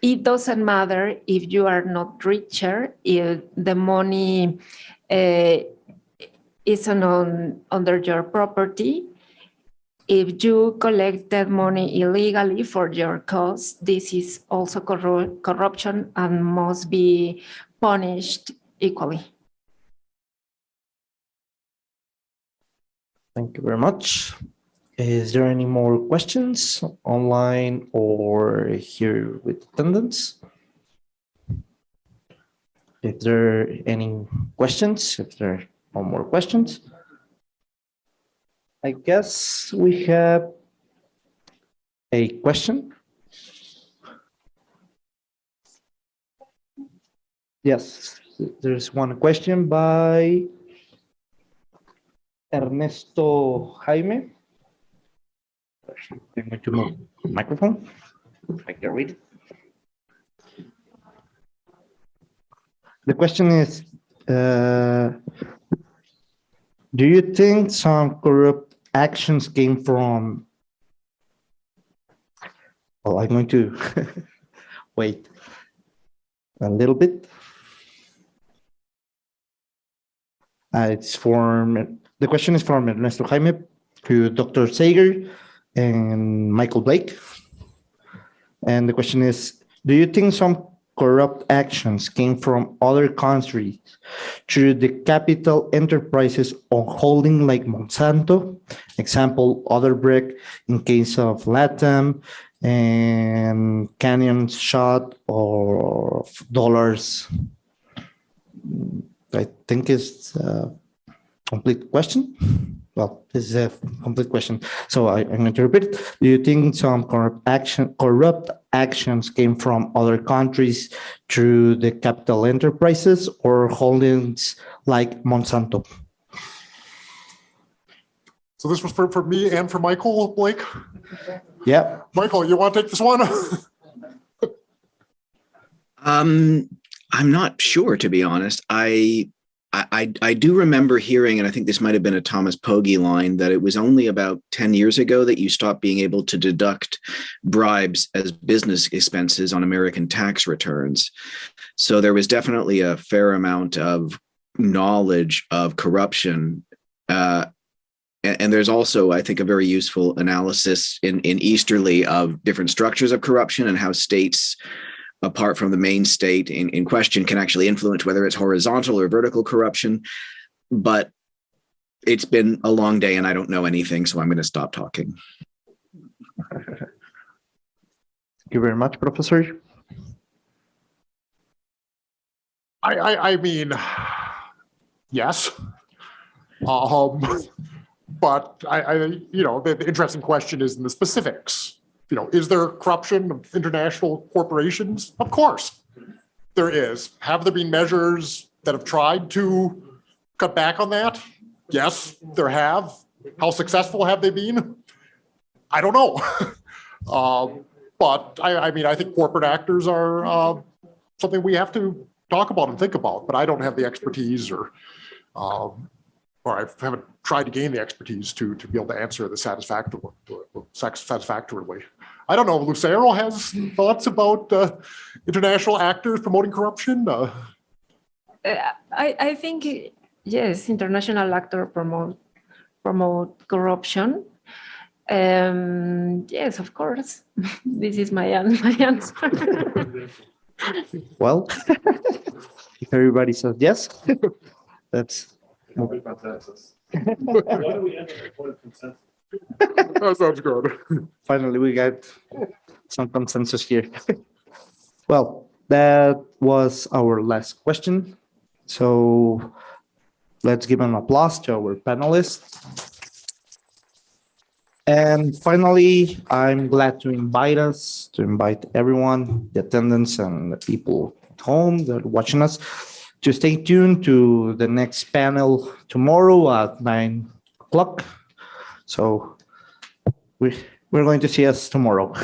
it doesn't matter if you are not richer, if the money isn't under your property. If you collected money illegally for your cause, this is also corruption and must be punished equally. Thank you very much. Is there any more questions online or here with attendance? If there are any questions, if there are no more questions, I guess we have a question. Yes, there's one question by Ernesto Jaime. I'm going to move the microphone. I can read it. The question is, do you think some corrupt actions came from, well, I'm going to wait a little bit. The question is from Ernesto Jaime to Dr. Sager and Michael Blake. And the question is, do you think some corrupt actions came from other countries through the capital enterprises on holding like Monsanto, example, Odebrecht in case of LATAM, and Canyon Shot or dollars? I think it's a complete question. Well, this is a complete question, so I'm going to repeat it. Do you think some corrupt actions came from other countries through the capital enterprises or holdings like Monsanto? So this was for me and for Michael Blake? Yeah. Michael, you want to take this one? I'm not sure, to be honest. I do remember hearing, and I think this might have been a Thomas Pogge line, that it was only about 10 years ago that you stopped being able to deduct bribes as business expenses on American tax returns. So there was definitely a fair amount of knowledge of corruption. And there's also, I think, a very useful analysis in Easterly of different structures of corruption and how states, apart from the main state in question, can actually influence whether it's horizontal or vertical corruption. But it's been a long day and I don't know anything, so I'm going to stop talking. Thank you very much, Professor. I mean, yes. But the interesting question is in the specifics. Is there corruption of international corporations? Of course, there is. Have there been measures that have tried to cut back on that? Yes, there have. How successful have they been? I don't know. But I think corporate actors are something we have to talk about and think about, but I don't have the expertise or I haven't tried to gain the expertise to be able to answer this satisfactorily. I don't know, Lucero has thoughts about international actors promoting corruption? I think, yes, international actors promote corruption. Yes, of course. This is my answer. Well, if everybody says yes, that's. That sounds good. Finally, we got some consensus here. Well, that was our last question. So let's give an applause to our panelists. And finally, I'm glad to invite everyone, the attendants and the people at home that are watching us, to stay tuned to the next panel tomorrow at 9 o'clock. So we're going to see us tomorrow.